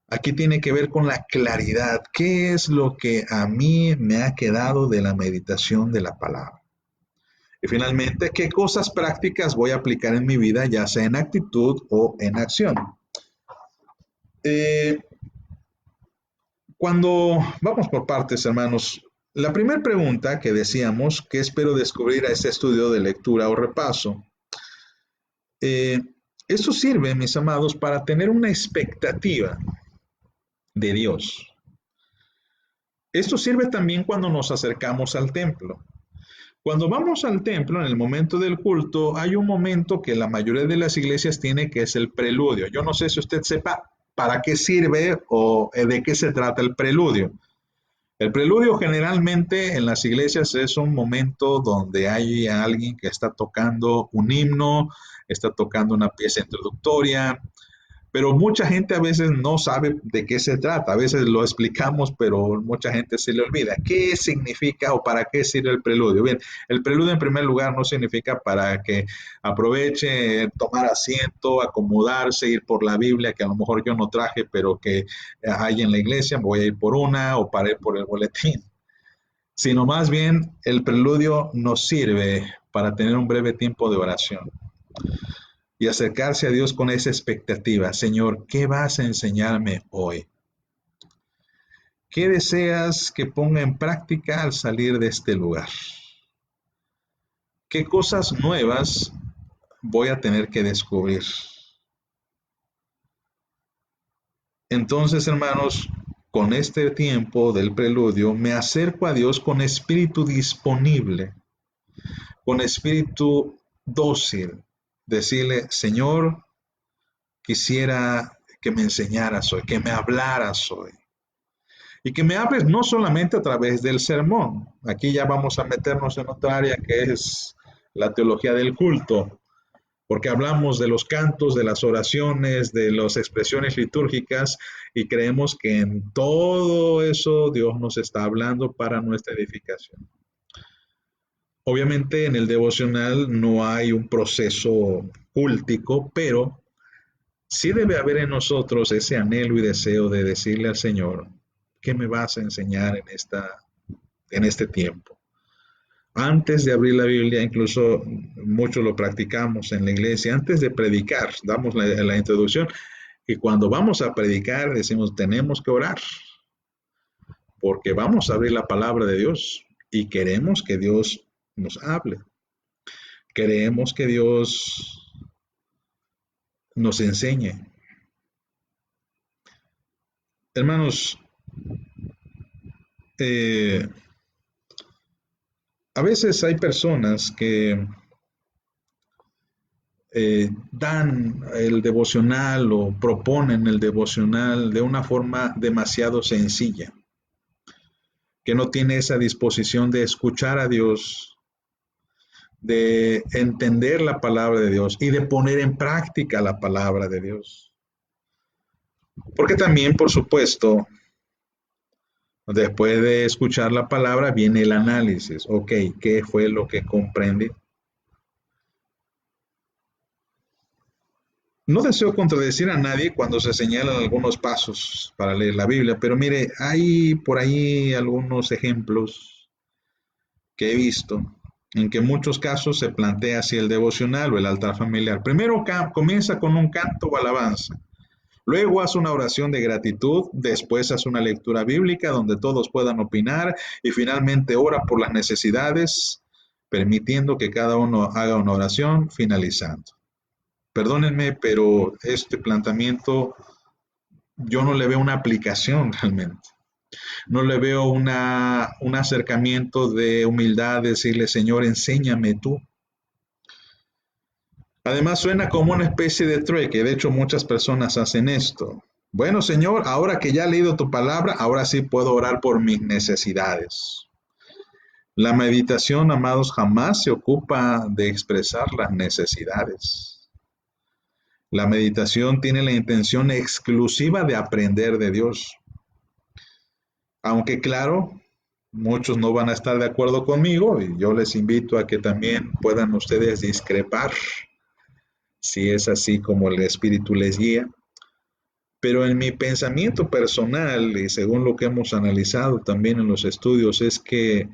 Aquí tiene que ver con la claridad. ¿Qué es lo que a mí me ha quedado de la meditación de la palabra? Y finalmente, ¿qué cosas prácticas voy a aplicar en mi vida, ya sea en actitud o en acción? Eh, Cuando vamos por partes, hermanos, la primera pregunta que decíamos, ¿qué espero descubrir a este estudio de lectura o repaso? Eh, Esto sirve, mis amados, para tener una expectativa de Dios. Esto sirve también cuando nos acercamos al templo. Cuando vamos al templo, en el momento del culto, hay un momento que la mayoría de las iglesias tiene, que es el preludio. Yo no sé si usted sepa para qué sirve o de qué se trata el preludio. El preludio generalmente en las iglesias es un momento donde hay alguien que está tocando un himno, está tocando una pieza introductoria, pero mucha gente a veces no sabe de qué se trata. A veces lo explicamos, pero mucha gente se le olvida. ¿Qué significa o para qué sirve el preludio? Bien, el preludio en primer lugar no significa para que aproveche, tomar asiento, acomodarse, ir por la Biblia, que a lo mejor yo no traje, pero que hay en la iglesia, voy a ir por una o para ir por el boletín. Sino más bien el preludio nos sirve para tener un breve tiempo de oración y acercarse a Dios con esa expectativa. Señor, ¿qué vas a enseñarme hoy? ¿Qué deseas que ponga en práctica al salir de este lugar? ¿Qué cosas nuevas voy a tener que descubrir? Entonces, hermanos, con este tiempo del preludio, me acerco a Dios con espíritu disponible, con espíritu dócil. Decirle: Señor, quisiera que me enseñaras hoy, que me hablaras hoy. Y que me hables no solamente a través del sermón. Aquí ya vamos a meternos en otra área que es la teología del culto, porque hablamos de los cantos, de las oraciones, de las expresiones litúrgicas y creemos que en todo eso Dios nos está hablando para nuestra edificación. Obviamente en el devocional no hay un proceso cúltico, pero sí debe haber en nosotros ese anhelo y deseo de decirle al Señor: ¿qué me vas a enseñar en este tiempo? Antes de abrir la Biblia, incluso muchos lo practicamos en la iglesia, antes de predicar, damos la introducción y cuando vamos a predicar decimos: tenemos que orar, porque vamos a abrir la palabra de Dios y queremos que Dios nos hable. Queremos que Dios nos enseñe. Hermanos, a veces hay personas que dan el devocional o proponen el devocional de una forma demasiado sencilla, que no tiene esa disposición de escuchar a Dios, de entender la palabra de Dios y de poner en práctica la palabra de Dios. Porque también, por supuesto, después de escuchar la palabra viene el análisis. Ok, ¿qué fue lo que comprendí? No deseo contradecir a nadie cuando se señalan algunos pasos para leer la Biblia, pero mire, hay por ahí algunos ejemplos que he visto en que en muchos casos se plantea así el devocional o el altar familiar. Primero comienza con un canto o alabanza, luego hace una oración de gratitud, después hace una lectura bíblica donde todos puedan opinar y finalmente ora por las necesidades, permitiendo que cada uno haga una oración finalizando. Perdónenme, pero este planteamiento yo no le veo una aplicación realmente. No le veo un acercamiento de humildad, decirle, Señor, enséñame tú. Además suena como una especie de trueque, de hecho muchas personas hacen esto. Bueno, Señor, ahora que ya he leído tu palabra, ahora sí puedo orar por mis necesidades. La meditación, amados, jamás se ocupa de expresar las necesidades. La meditación tiene la intención exclusiva de aprender de Dios. Aunque claro, muchos no van a estar de acuerdo conmigo y yo les invito a que también puedan ustedes discrepar si es así como el Espíritu les guía. Pero en mi pensamiento personal y según lo que hemos analizado también en los estudios es que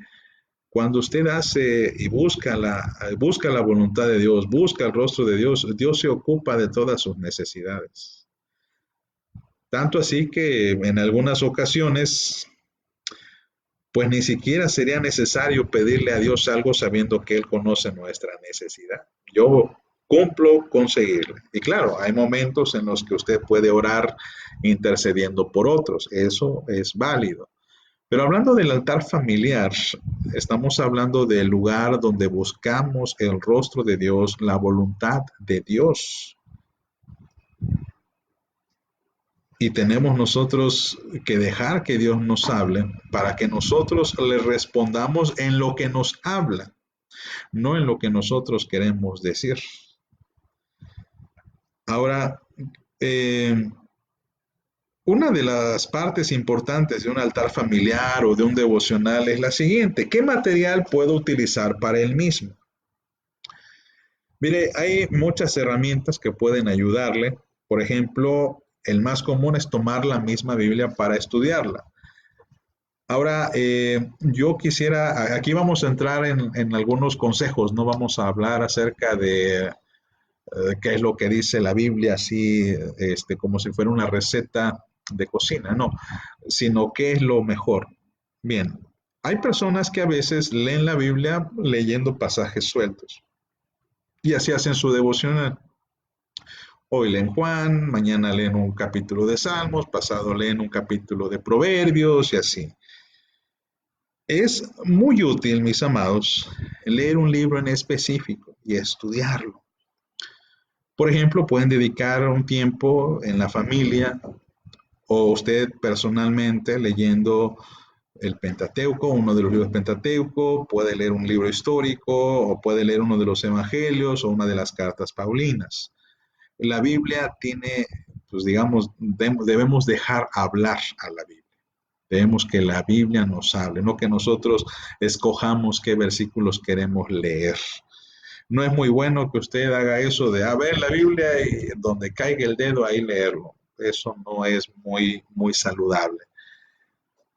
cuando usted hace y busca la voluntad de Dios, busca el rostro de Dios, Dios se ocupa de todas sus necesidades. Tanto así que en algunas ocasiones pues ni siquiera sería necesario pedirle a Dios algo sabiendo que Él conoce nuestra necesidad. Yo cumplo con seguirle. Y claro, hay momentos en los que usted puede orar intercediendo por otros. Eso es válido. Pero hablando del altar familiar, estamos hablando del lugar donde buscamos el rostro de Dios, la voluntad de Dios. Y tenemos nosotros que dejar que Dios nos hable para que nosotros le respondamos en lo que nos habla, no en lo que nosotros queremos decir. Ahora, una de las partes importantes de un altar familiar o de un devocional es la siguiente: ¿qué material puedo utilizar para el mismo? Mire, hay muchas herramientas que pueden ayudarle. Por ejemplo, el más común es tomar la misma Biblia para estudiarla. Ahora, yo quisiera, aquí vamos a entrar en algunos consejos, no vamos a hablar acerca de qué es lo que dice la Biblia, así como si fuera una receta de cocina, no, sino qué es lo mejor. Bien, hay personas que a veces leen la Biblia leyendo pasajes sueltos y así hacen su devocional. Hoy leen Juan, mañana leen un capítulo de Salmos, pasado leen un capítulo de Proverbios y así. Es muy útil, mis amados, leer un libro en específico y estudiarlo. Por ejemplo, pueden dedicar un tiempo en la familia o usted personalmente leyendo el Pentateuco, uno de los libros Pentateuco, puede leer un libro histórico o puede leer uno de los Evangelios o una de las cartas paulinas. La Biblia tiene, pues digamos, debemos dejar hablar a la Biblia. Debemos que la Biblia nos hable, no que nosotros escojamos qué versículos queremos leer. No es muy bueno que usted haga eso de, a ver, la Biblia y donde caiga el dedo ahí leerlo. Eso no es muy saludable.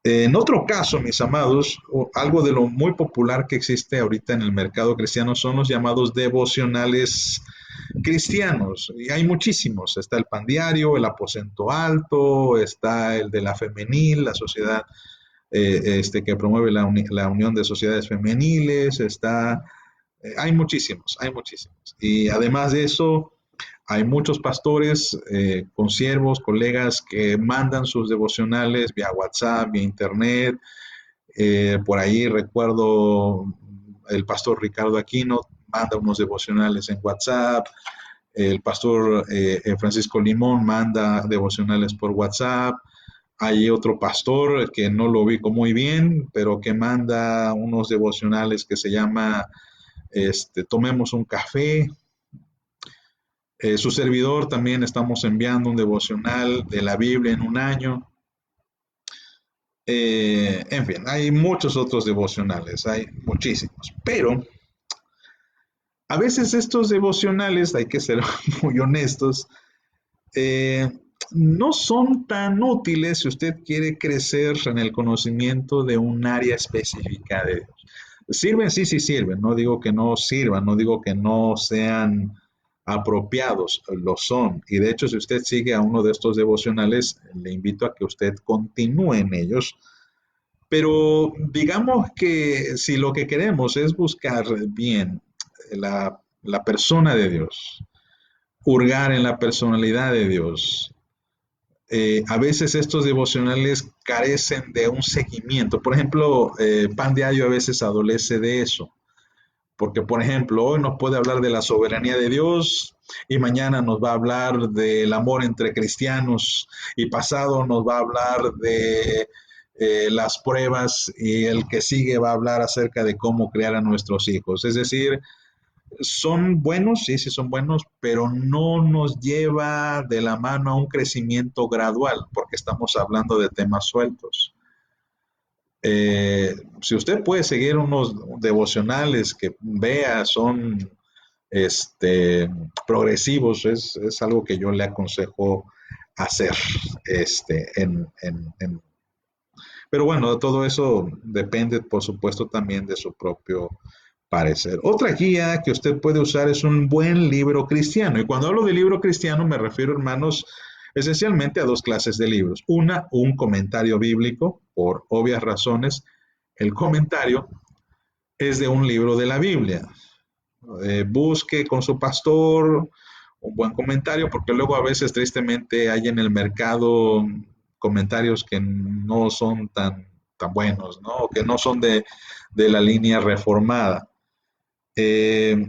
En otro caso, mis amados, algo de lo muy popular que existe ahorita en el mercado cristiano son los llamados devocionales cristianos. Y hay muchísimos. Está el Pan Diario, el Aposento Alto, está el de la Femenil, la sociedad que promueve la unión de sociedades femeniles, hay muchísimos, hay muchísimos. Y además de eso, hay muchos pastores, consiervos, colegas que mandan sus devocionales vía WhatsApp, vía Internet. Por ahí recuerdo el pastor Ricardo Aquino manda unos devocionales en WhatsApp. El pastor Francisco Limón manda devocionales por WhatsApp. Hay otro pastor que no lo ubico muy bien, pero que manda unos devocionales que se llama tomemos un café. Su servidor también estamos enviando un devocional de la Biblia en un año. En fin, hay muchos otros devocionales, hay muchísimos, pero a veces estos devocionales, hay que ser muy honestos, eh, no son tan útiles si usted quiere crecer en el conocimiento de un área específica de Dios. Sirven, sí, sí sirven, no digo que no sirvan, no digo que no sean apropiados, lo son. Y de hecho, si usted sigue a uno de estos devocionales, le invito a que usted continúe en ellos. Pero digamos que si lo que queremos es buscar bien la persona de Dios, hurgar en la personalidad de Dios, a veces estos devocionales carecen de un seguimiento. Por ejemplo, Pan Diario a veces adolece de eso. Porque, por ejemplo, hoy nos puede hablar de la soberanía de Dios y mañana nos va a hablar del amor entre cristianos y pasado nos va a hablar de las pruebas y el que sigue va a hablar acerca de cómo criar a nuestros hijos. Es decir, son buenos, sí, sí son buenos, pero no nos lleva de la mano a un crecimiento gradual porque estamos hablando de temas sueltos. Si usted puede seguir unos devocionales que vea son progresivos, es algo que yo le aconsejo hacer. Pero bueno, todo eso depende, por supuesto, también de su propio parecer. Otra guía que usted puede usar es un buen libro cristiano. Y cuando hablo de libro cristiano me refiero, hermanos, esencialmente a dos clases de libros. Una, un comentario bíblico, por obvias razones. El comentario es de un libro de la Biblia. Busque con su pastor un buen comentario, porque luego a veces tristemente hay en el mercado comentarios que no son tan buenos, ¿no? O que no son de la línea reformada. Eh,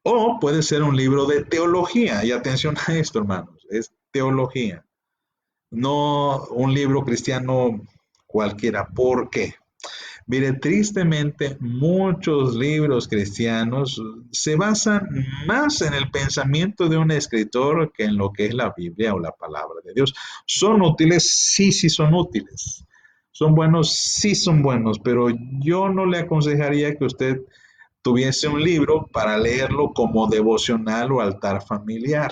o puede ser un libro de teología, y atención a esto, hermanos, es teología, no un libro cristiano cualquiera. ¿Por qué? Mire, tristemente muchos libros cristianos se basan más en el pensamiento de un escritor que en lo que es la Biblia o la palabra de Dios. ¿Son útiles? Sí, sí son útiles. ¿Son buenos? Sí son buenos, pero yo no le aconsejaría que usted tuviese un libro para leerlo como devocional o altar familiar.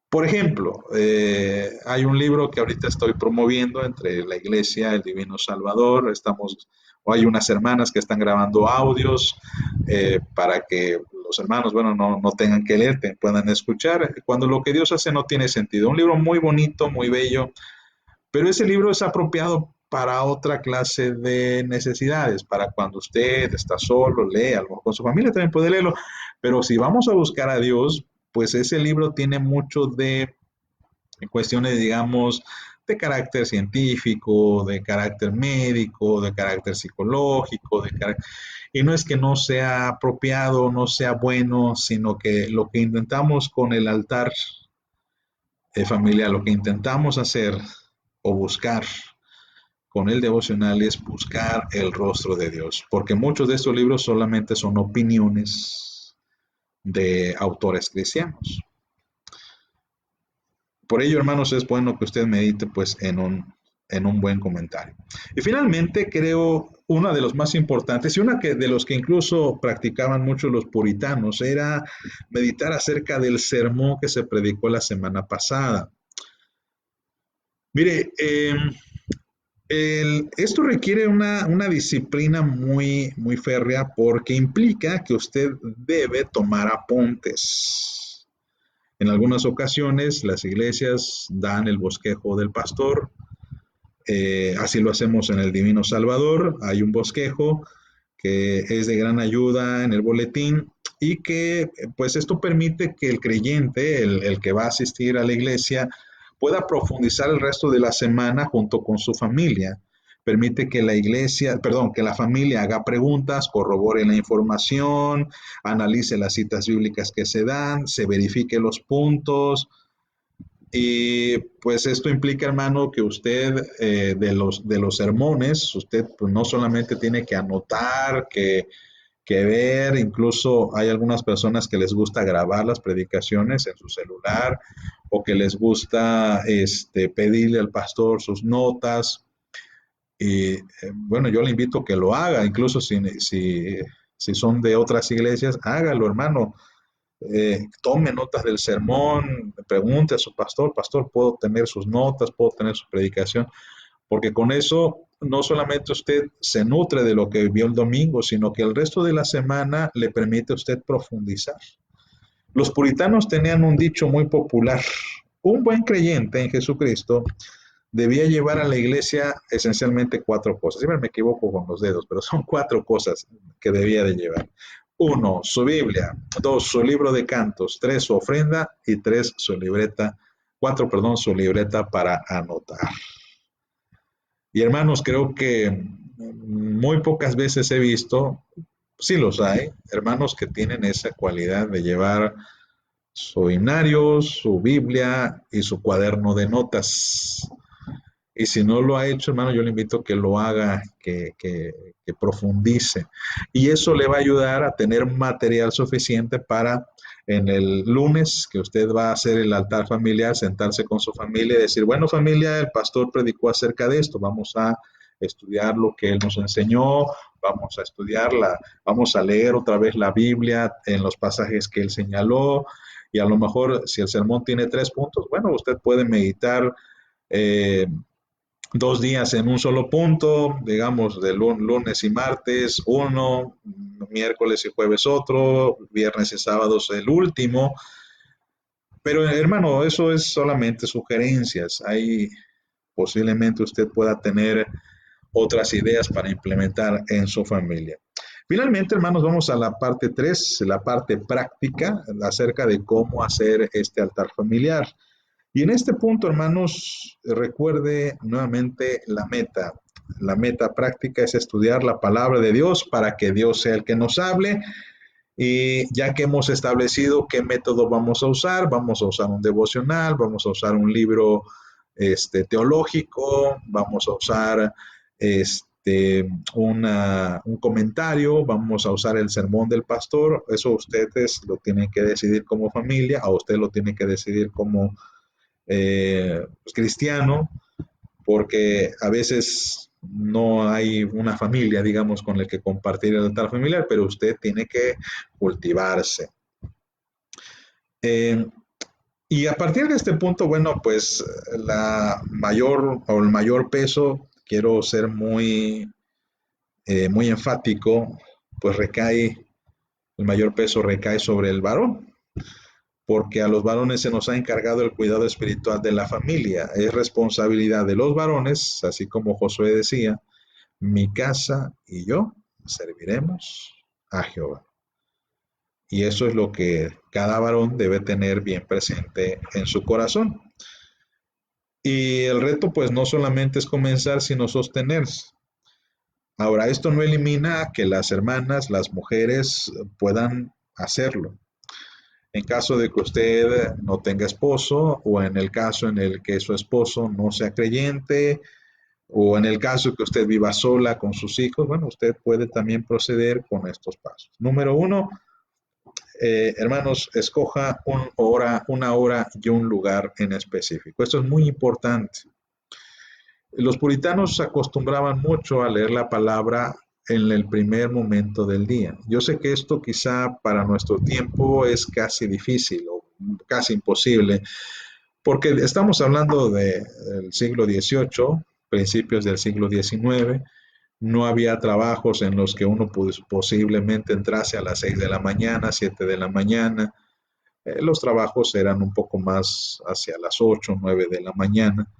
Por ejemplo, hay un libro que ahorita estoy promoviendo entre la iglesia, el Divino Salvador. O hay unas hermanas que están grabando audios para que los hermanos, bueno, no tengan que leer, puedan escuchar. Cuando lo que Dios hace no tiene sentido. Un libro muy bonito, muy bello, pero ese libro es apropiado para otra clase de necesidades, para cuando usted está solo, lee, a lo mejor con su familia también puede leerlo, pero si vamos a buscar a Dios, pues ese libro tiene mucho de cuestiones, digamos, de carácter científico, de carácter médico, de carácter psicológico, y no es que no sea apropiado, no sea bueno, sino que lo que intentamos con el altar familiar, lo que intentamos hacer o buscar con el devocional es buscar el rostro de Dios, porque muchos de estos libros solamente son opiniones de autores cristianos. Por ello, hermanos, es bueno que usted medite pues en un buen comentario. Y finalmente, creo, una de los más importantes y una de los que incluso practicaban mucho los puritanos era meditar acerca del sermón que se predicó la semana pasada. Mire, esto requiere una disciplina muy férrea porque implica que usted debe tomar apuntes. En algunas ocasiones las iglesias dan el bosquejo del pastor, así lo hacemos en el Divino Salvador, hay un bosquejo que es de gran ayuda en el boletín y que pues esto permite que el creyente, el que va a asistir a la iglesia, pueda profundizar el resto de la semana junto con su familia. Permite que que la familia haga preguntas, corrobore la información, analice las citas bíblicas que se dan, se verifique los puntos. Y pues esto implica, hermano, que usted de los sermones, usted pues, no solamente tiene que anotar, que que ver. Incluso hay algunas personas que les gusta grabar las predicaciones en su celular o que les gusta pedirle al pastor sus notas. Y bueno, yo le invito a que lo haga, incluso si son de otras iglesias, hágalo, hermano. Tome notas del sermón, pregunte a su pastor, pastor, ¿puedo tener sus notas? ¿Puedo tener su predicación? Porque con eso no solamente usted se nutre de lo que vio el domingo, sino que el resto de la semana le permite a usted profundizar. Los puritanos tenían un dicho muy popular: un buen creyente en Jesucristo debía llevar a la iglesia esencialmente cuatro cosas. Siempre me equivoco con los dedos, pero son cuatro cosas que debía de llevar. Uno, su Biblia. Dos, su libro de cantos. Tres, su ofrenda. Y tres, su libreta. Cuatro, perdón, su libreta para anotar. Y hermanos, creo que muy pocas veces he visto, sí los hay, hermanos que tienen esa cualidad de llevar su himnario, su Biblia y su cuaderno de notas. Y si no lo ha hecho, hermano, yo le invito a que lo haga, que profundice. Y eso le va a ayudar a tener material suficiente para en el lunes que usted va a hacer el altar familiar, sentarse con su familia y decir, bueno, familia, el pastor predicó acerca de esto, vamos a estudiar lo que él nos enseñó, vamos a estudiarla, vamos a leer otra vez la Biblia en los pasajes que él señaló. Y a lo mejor, si el sermón tiene 3 puntos, bueno, usted puede meditar 2 días en un solo punto, digamos, de lunes y martes uno, miércoles y jueves otro, viernes y sábados el último. Pero hermano, eso es solamente sugerencias. Ahí posiblemente usted pueda tener otras ideas para implementar en su familia. Finalmente, hermanos, vamos a la parte 3, la parte práctica, acerca de cómo hacer este altar familiar. Y en este punto, hermanos, recuerde nuevamente la meta. La meta práctica es estudiar la palabra de Dios para que Dios sea el que nos hable. Y ya que hemos establecido qué método vamos a usar un devocional, vamos a usar un libro teológico, vamos a usar un comentario, vamos a usar el sermón del pastor. Eso ustedes lo tienen que decidir como familia, a usted lo tiene que decidir como cristiano, porque a veces no hay una familia, digamos, con la que compartir el altar familiar, pero usted tiene que cultivarse. Y a partir de este punto, bueno, pues el mayor peso, quiero ser muy enfático, pues el mayor peso recae sobre el varón, porque a los varones se nos ha encargado el cuidado espiritual de la familia. Es responsabilidad de los varones, así como Josué decía, mi casa y yo serviremos a Jehová. Y eso es lo que cada varón debe tener bien presente en su corazón. Y el reto pues no solamente es comenzar, sino sostenerse. Ahora, esto no elimina que las hermanas, las mujeres puedan hacerlo. En caso de que usted no tenga esposo, o en el caso en el que su esposo no sea creyente, o en el caso de que usted viva sola con sus hijos, bueno, usted puede también proceder con estos pasos. Número 1, hermanos, escoja una hora y un lugar en específico. Esto es muy importante. Los puritanos se acostumbraban mucho a leer la palabra en el primer momento del día. Yo sé que esto quizá para nuestro tiempo es casi difícil o casi imposible, porque estamos hablando del siglo XVIII, principios del siglo XIX. No había trabajos en los que uno posiblemente entrase a las 6 de la mañana, 7 de la mañana. Los trabajos eran un poco más hacia las 8, 9 de la mañana.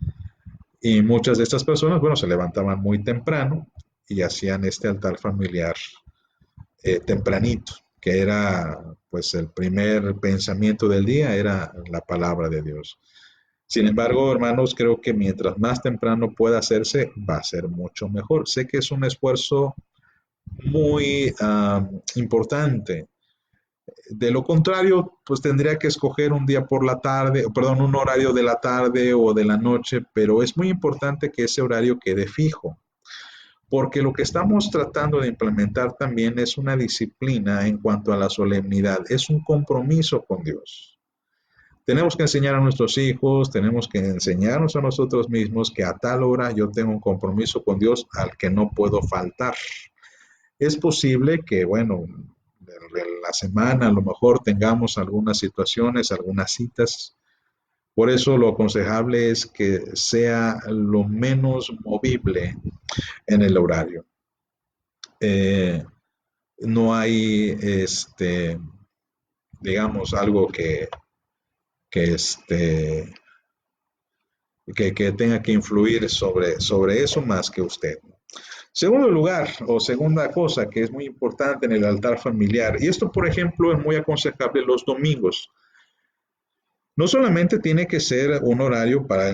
Y muchas de estas personas, bueno, se levantaban muy temprano y hacían este altar familiar tempranito, que era, pues, el primer pensamiento del día, era la palabra de Dios. Sin embargo, hermanos, creo que mientras más temprano pueda hacerse, va a ser mucho mejor. Sé que es un esfuerzo muy importante. De lo contrario, pues tendría que escoger un día por la tarde, perdón, un horario de la tarde o de la noche, pero es muy importante que ese horario quede fijo, porque lo que estamos tratando de implementar también es una disciplina en cuanto a la solemnidad, es un compromiso con Dios. Tenemos que enseñar a nuestros hijos, tenemos que enseñarnos a nosotros mismos que a tal hora yo tengo un compromiso con Dios al que no puedo faltar. Es posible que, bueno, en la semana a lo mejor tengamos algunas situaciones, algunas citas. Por eso lo aconsejable es que sea lo menos movible en el horario. Eh, no hay, digamos, algo que, que tenga que influir sobre eso más que usted. Segundo lugar, o segunda cosa que es muy importante en el altar familiar, y esto, por ejemplo, es muy aconsejable los domingos. No solamente tiene que ser un horario para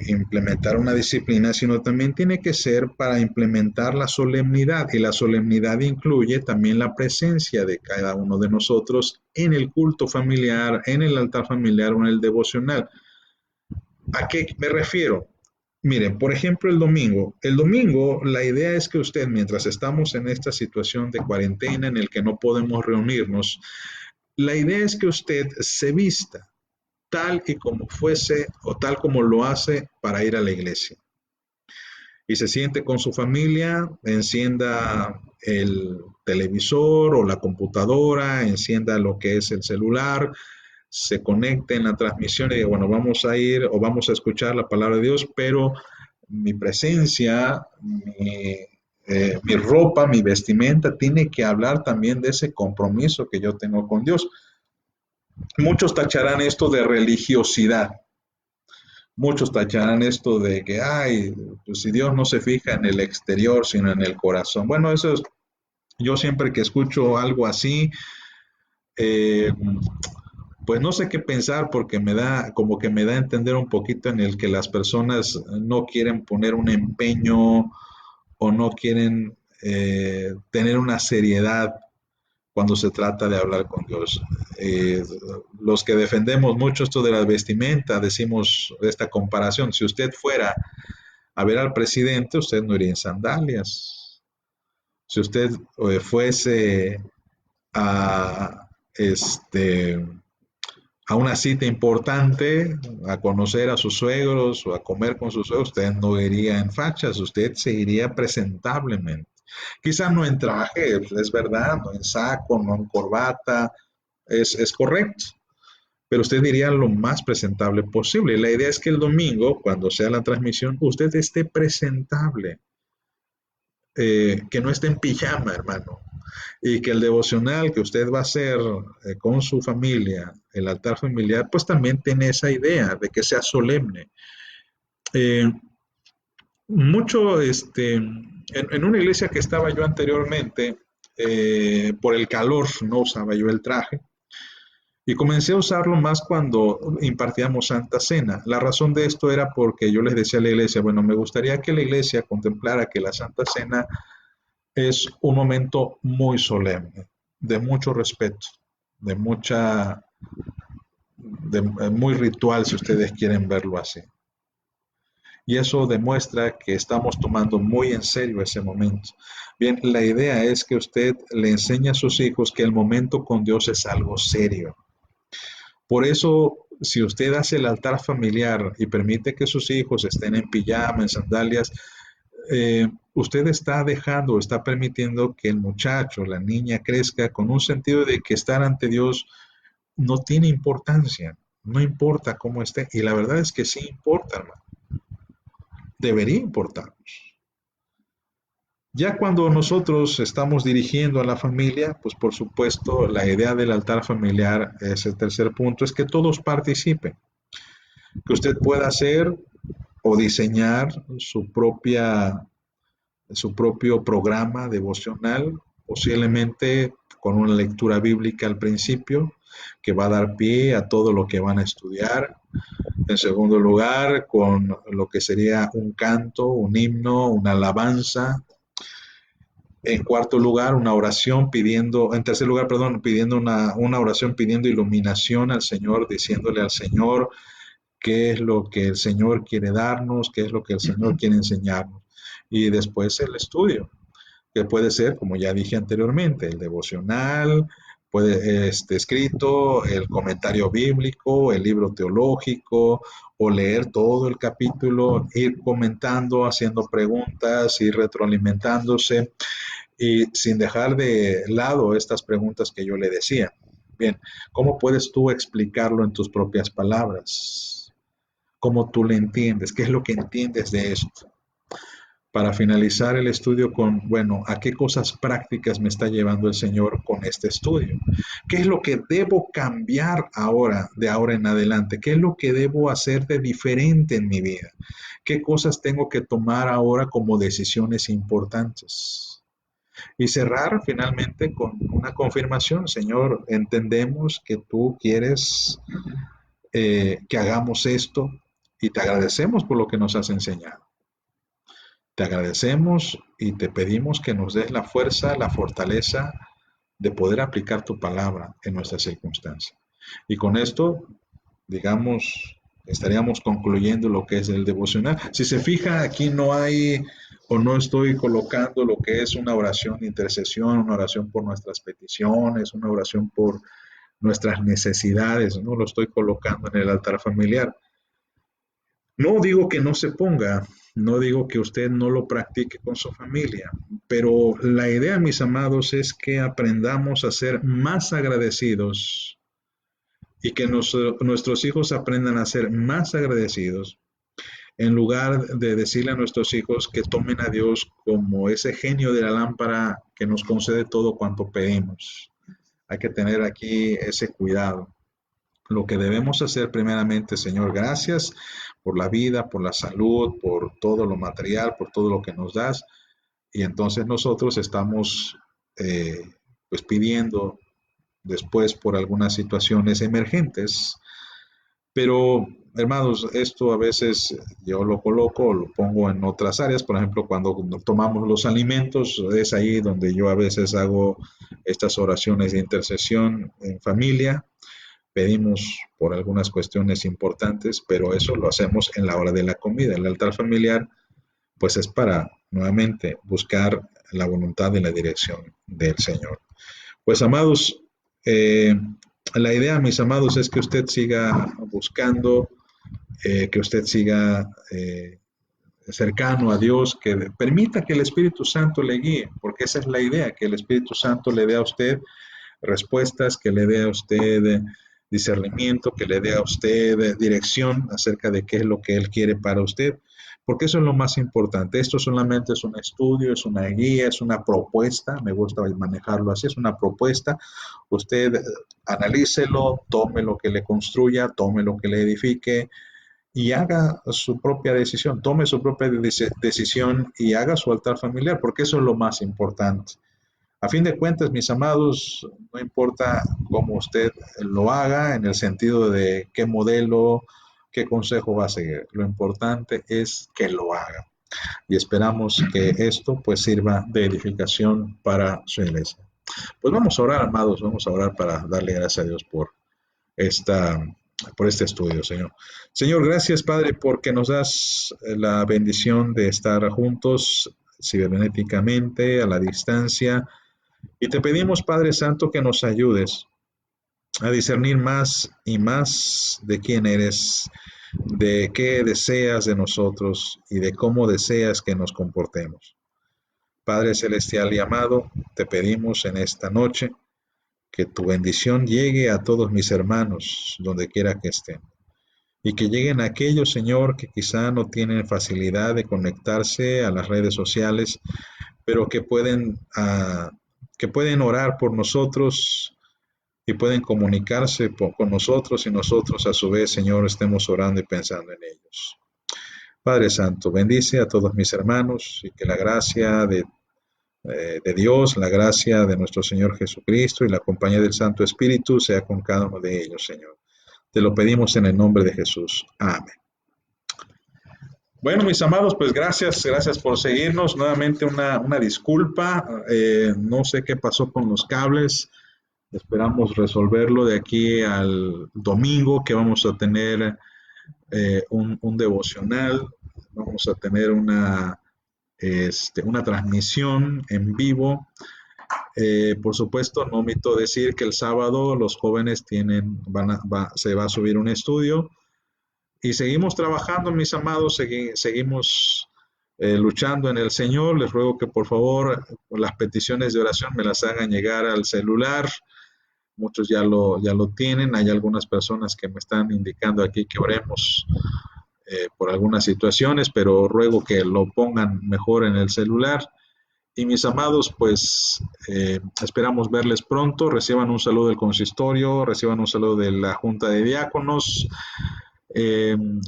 implementar una disciplina, sino también tiene que ser para implementar la solemnidad. Y la solemnidad incluye también la presencia de cada uno de nosotros en el culto familiar, en el altar familiar o en el devocional. ¿A qué me refiero? Miren, por ejemplo, el domingo la idea es que usted, mientras estamos en esta situación de cuarentena en el que no podemos reunirnos, la idea es que usted se vista tal y como fuese o tal como lo hace para ir a la iglesia. Y se siente con su familia, encienda el televisor o la computadora, encienda lo que es el celular, se conecte en la transmisión y diga, bueno, vamos a ir o vamos a escuchar la palabra de Dios, pero mi presencia, mi ropa, mi vestimenta tiene que hablar también de ese compromiso que yo tengo con Dios. Muchos tacharán esto de religiosidad. Muchos tacharán esto de que, ay, pues si Dios no se fija en el exterior, sino en el corazón. Bueno, eso es, yo siempre que escucho algo así, eh, pues no sé qué pensar porque me da, como que me da a entender un poquito en el que las personas no quieren poner un empeño o no quieren tener una seriedad cuando se trata de hablar con Dios. Los que defendemos mucho esto de la vestimenta, decimos esta comparación, si usted fuera a ver al presidente, usted no iría en sandalias. Si usted fuese a, a una cita importante, a conocer a sus suegros o a comer con sus suegros, usted no iría en fachas, usted se iría presentablemente. Quizás no en traje, es verdad, no en saco, no en corbata, es correcto, pero usted iría lo más presentable posible. La idea es que el domingo, cuando sea la transmisión, usted esté presentable, que no esté en pijama, hermano, y que el devocional que usted va a hacer con su familia, el altar familiar, pues también tiene esa idea de que sea solemne. Eh, mucho, en una iglesia que estaba yo anteriormente, por el calor no usaba yo el traje y comencé a usarlo más cuando impartíamos Santa Cena. La razón de esto era porque yo les decía a la iglesia, bueno, me gustaría que la iglesia contemplara que la Santa Cena es un momento muy solemne, de mucho respeto, de mucha, muy ritual si ustedes quieren verlo así. Y eso demuestra que estamos tomando muy en serio ese momento. Bien, la idea es que usted le enseñe a sus hijos que el momento con Dios es algo serio. Por eso, si usted hace el altar familiar y permite que sus hijos estén en pijama, en sandalias, usted está dejando, está permitiendo que el muchacho, la niña crezca con un sentido de que estar ante Dios no tiene importancia, no importa cómo esté. Y la verdad es que sí importa, hermano. Debería importarnos. Ya cuando nosotros estamos dirigiendo a la familia, pues por supuesto la idea del altar familiar, ese tercer punto, es que todos participen, que usted pueda hacer o diseñar su propio programa devocional, posiblemente con una lectura bíblica al principio, que va a dar pie a todo lo que van a estudiar. En segundo lugar, con lo que sería un canto, un himno, una alabanza. En cuarto lugar, una oración pidiendo, en tercer lugar, perdón, pidiendo una oración pidiendo iluminación al Señor, diciéndole al Señor qué es lo que el Señor quiere darnos, qué es lo que el Señor quiere enseñarnos. y después el estudio, que puede ser, como ya dije anteriormente, el devocional, puede escrito, el comentario bíblico, el libro teológico, o leer todo el capítulo, ir comentando, haciendo preguntas, ir retroalimentándose y sin dejar de lado estas preguntas que yo le decía. Bien, ¿cómo puedes tú explicarlo en tus propias palabras? ¿Cómo tú le entiendes? ¿Qué es lo que entiendes de esto? Para finalizar el estudio con, bueno, ¿a qué cosas prácticas me está llevando el Señor con este estudio? ¿Qué es lo que debo cambiar ahora, de ahora en adelante? ¿Qué es lo que debo hacer de diferente en mi vida? ¿Qué cosas tengo que tomar ahora como decisiones importantes? Y cerrar finalmente con una confirmación, Señor, entendemos que tú quieres que hagamos esto y te agradecemos por lo que nos has enseñado. Te agradecemos y te pedimos que nos des la fuerza, la fortaleza de poder aplicar tu palabra en nuestras circunstancias. Y con esto, digamos, estaríamos concluyendo lo que es el devocional. Si se fija, aquí no hay o no estoy colocando lo que es una oración de intercesión, una oración por nuestras peticiones, una oración por nuestras necesidades, no lo estoy colocando en el altar familiar. No digo que no se ponga, no digo que usted no lo practique con su familia, pero la idea, mis amados, es que aprendamos a ser más agradecidos y que nuestros hijos aprendan a ser más agradecidos en lugar de decirle a nuestros hijos que tomen a Dios como ese genio de la lámpara que nos concede todo cuanto pedimos. Hay que tener aquí ese cuidado. Lo que debemos hacer primeramente, Señor, gracias por la vida, por la salud, por todo lo material, por todo lo que nos das. Y entonces nosotros estamos pues pidiendo después por algunas situaciones emergentes. Pero, hermanos, esto a veces yo lo coloco o lo pongo en otras áreas. Por ejemplo, cuando tomamos los alimentos, es ahí donde yo a veces hago estas oraciones de intercesión en familia. Pedimos por algunas cuestiones importantes, pero eso lo hacemos en la hora de la comida. El altar familiar, pues es para nuevamente buscar la voluntad y la dirección del Señor. Pues amados, la idea, mis amados, es que usted siga buscando, que usted siga cercano a Dios, que permita que el Espíritu Santo le guíe, porque esa es la idea, que el Espíritu Santo le dé a usted respuestas, que le dé a usted discernimiento, que le dé a usted dirección acerca de qué es lo que Él quiere para usted, porque eso es lo más importante. Esto solamente es un estudio, es una guía, es una propuesta, me gusta manejarlo así, es una propuesta. Usted analícelo, tome lo que le construya, tome lo que le edifique y haga su propia decisión, tome su propia decisión y haga su altar familiar, porque eso es lo más importante. A fin de cuentas, mis amados, no importa cómo usted lo haga, en el sentido de qué modelo, qué consejo va a seguir. Lo importante es que lo haga. Y esperamos que esto pues sirva de edificación para su iglesia. Pues vamos a orar, amados, vamos a orar para darle gracias a Dios esta, por este estudio, Señor. Señor, gracias, Padre, porque nos das la bendición de estar juntos cibernéticamente, a la distancia. Y te pedimos, Padre Santo, que nos ayudes a discernir más y más de quién eres, de qué deseas de nosotros y de cómo deseas que nos comportemos. Padre Celestial y amado, te pedimos en esta noche que tu bendición llegue a todos mis hermanos, donde quiera que estén. Y que lleguen a aquellos, Señor, que quizá no tienen facilidad de conectarse a las redes sociales, pero que pueden orar por nosotros y pueden comunicarse con nosotros y nosotros a su vez, Señor, estemos orando y pensando en ellos. Padre Santo, bendice a todos mis hermanos y que la gracia de Dios, la gracia de nuestro Señor Jesucristo y la compañía del Santo Espíritu sea con cada uno de ellos, Señor. Te lo pedimos en el nombre de Jesús. Amén. Bueno, mis amados, pues gracias por seguirnos. Nuevamente una disculpa. No sé qué pasó con los cables. Esperamos resolverlo de aquí al domingo, que vamos a tener un devocional. Vamos a tener una transmisión en vivo. Por supuesto, no omito decir que el sábado los jóvenes se va a subir un estudio y seguimos trabajando, mis amados, seguimos luchando en el Señor. Les ruego que por favor las peticiones de oración me las hagan llegar al celular. Muchos ya lo tienen. Hay algunas personas que me están indicando aquí que oremos por algunas situaciones, pero ruego que lo pongan mejor en el celular. Y mis amados, pues esperamos verles pronto. Reciban un saludo del consistorio, reciban un saludo de la Junta de Diáconos.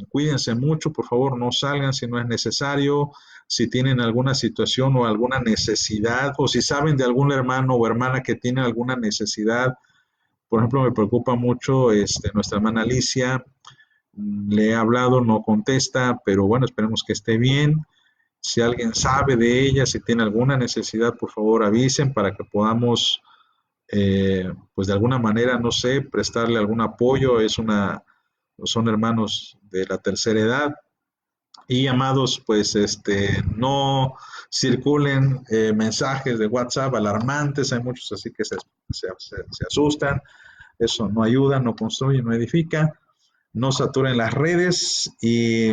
Cuídense mucho, por favor, no salgan si no es necesario. Si tienen alguna situación o alguna necesidad, o si saben de algún hermano o hermana que tiene alguna necesidad, por ejemplo, me preocupa mucho nuestra hermana Alicia. Le he hablado, no contesta, pero bueno, esperemos que esté bien. Si alguien sabe de ella, si tiene alguna necesidad, por favor avisen para que podamos, pues de alguna manera, no sé, prestarle algún apoyo. Son hermanos de la tercera edad. Y amados, pues no circulen mensajes de WhatsApp alarmantes. Hay muchos así que se asustan. Eso no ayuda, no construye, no edifica. No saturen las redes y,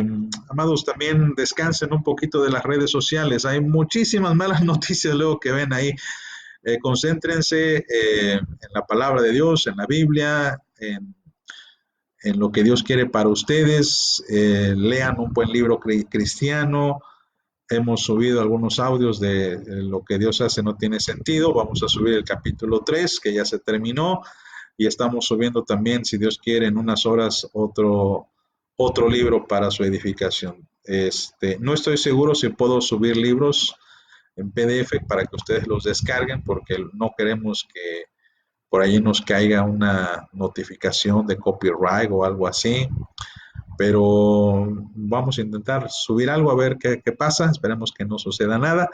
amados, también descansen un poquito de las redes sociales. Hay muchísimas malas noticias luego que ven ahí. Concéntrense en la palabra de Dios, en la Biblia, en lo que Dios quiere para ustedes. Lean un buen libro cristiano. Hemos subido algunos audios de lo que Dios hace no tiene sentido. Vamos a subir el capítulo 3, que ya se terminó. Y estamos subiendo también, si Dios quiere, en unas horas otro libro para su edificación. No estoy seguro si puedo subir libros en PDF para que ustedes los descarguen, porque no queremos que por ahí nos caiga una notificación de copyright o algo así. Pero vamos a intentar subir algo a ver qué pasa. Esperemos que no suceda nada.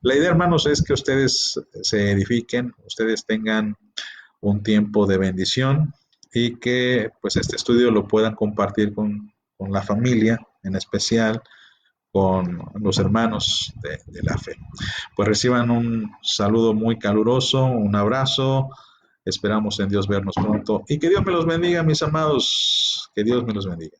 La idea, hermanos, es que ustedes se edifiquen, ustedes tengan un tiempo de bendición y que pues este estudio lo puedan compartir con la familia, en especial con los hermanos de la fe. Pues reciban un saludo muy caluroso, un abrazo. Esperamos en Dios vernos pronto y que Dios me los bendiga, mis amados. Que Dios me los bendiga.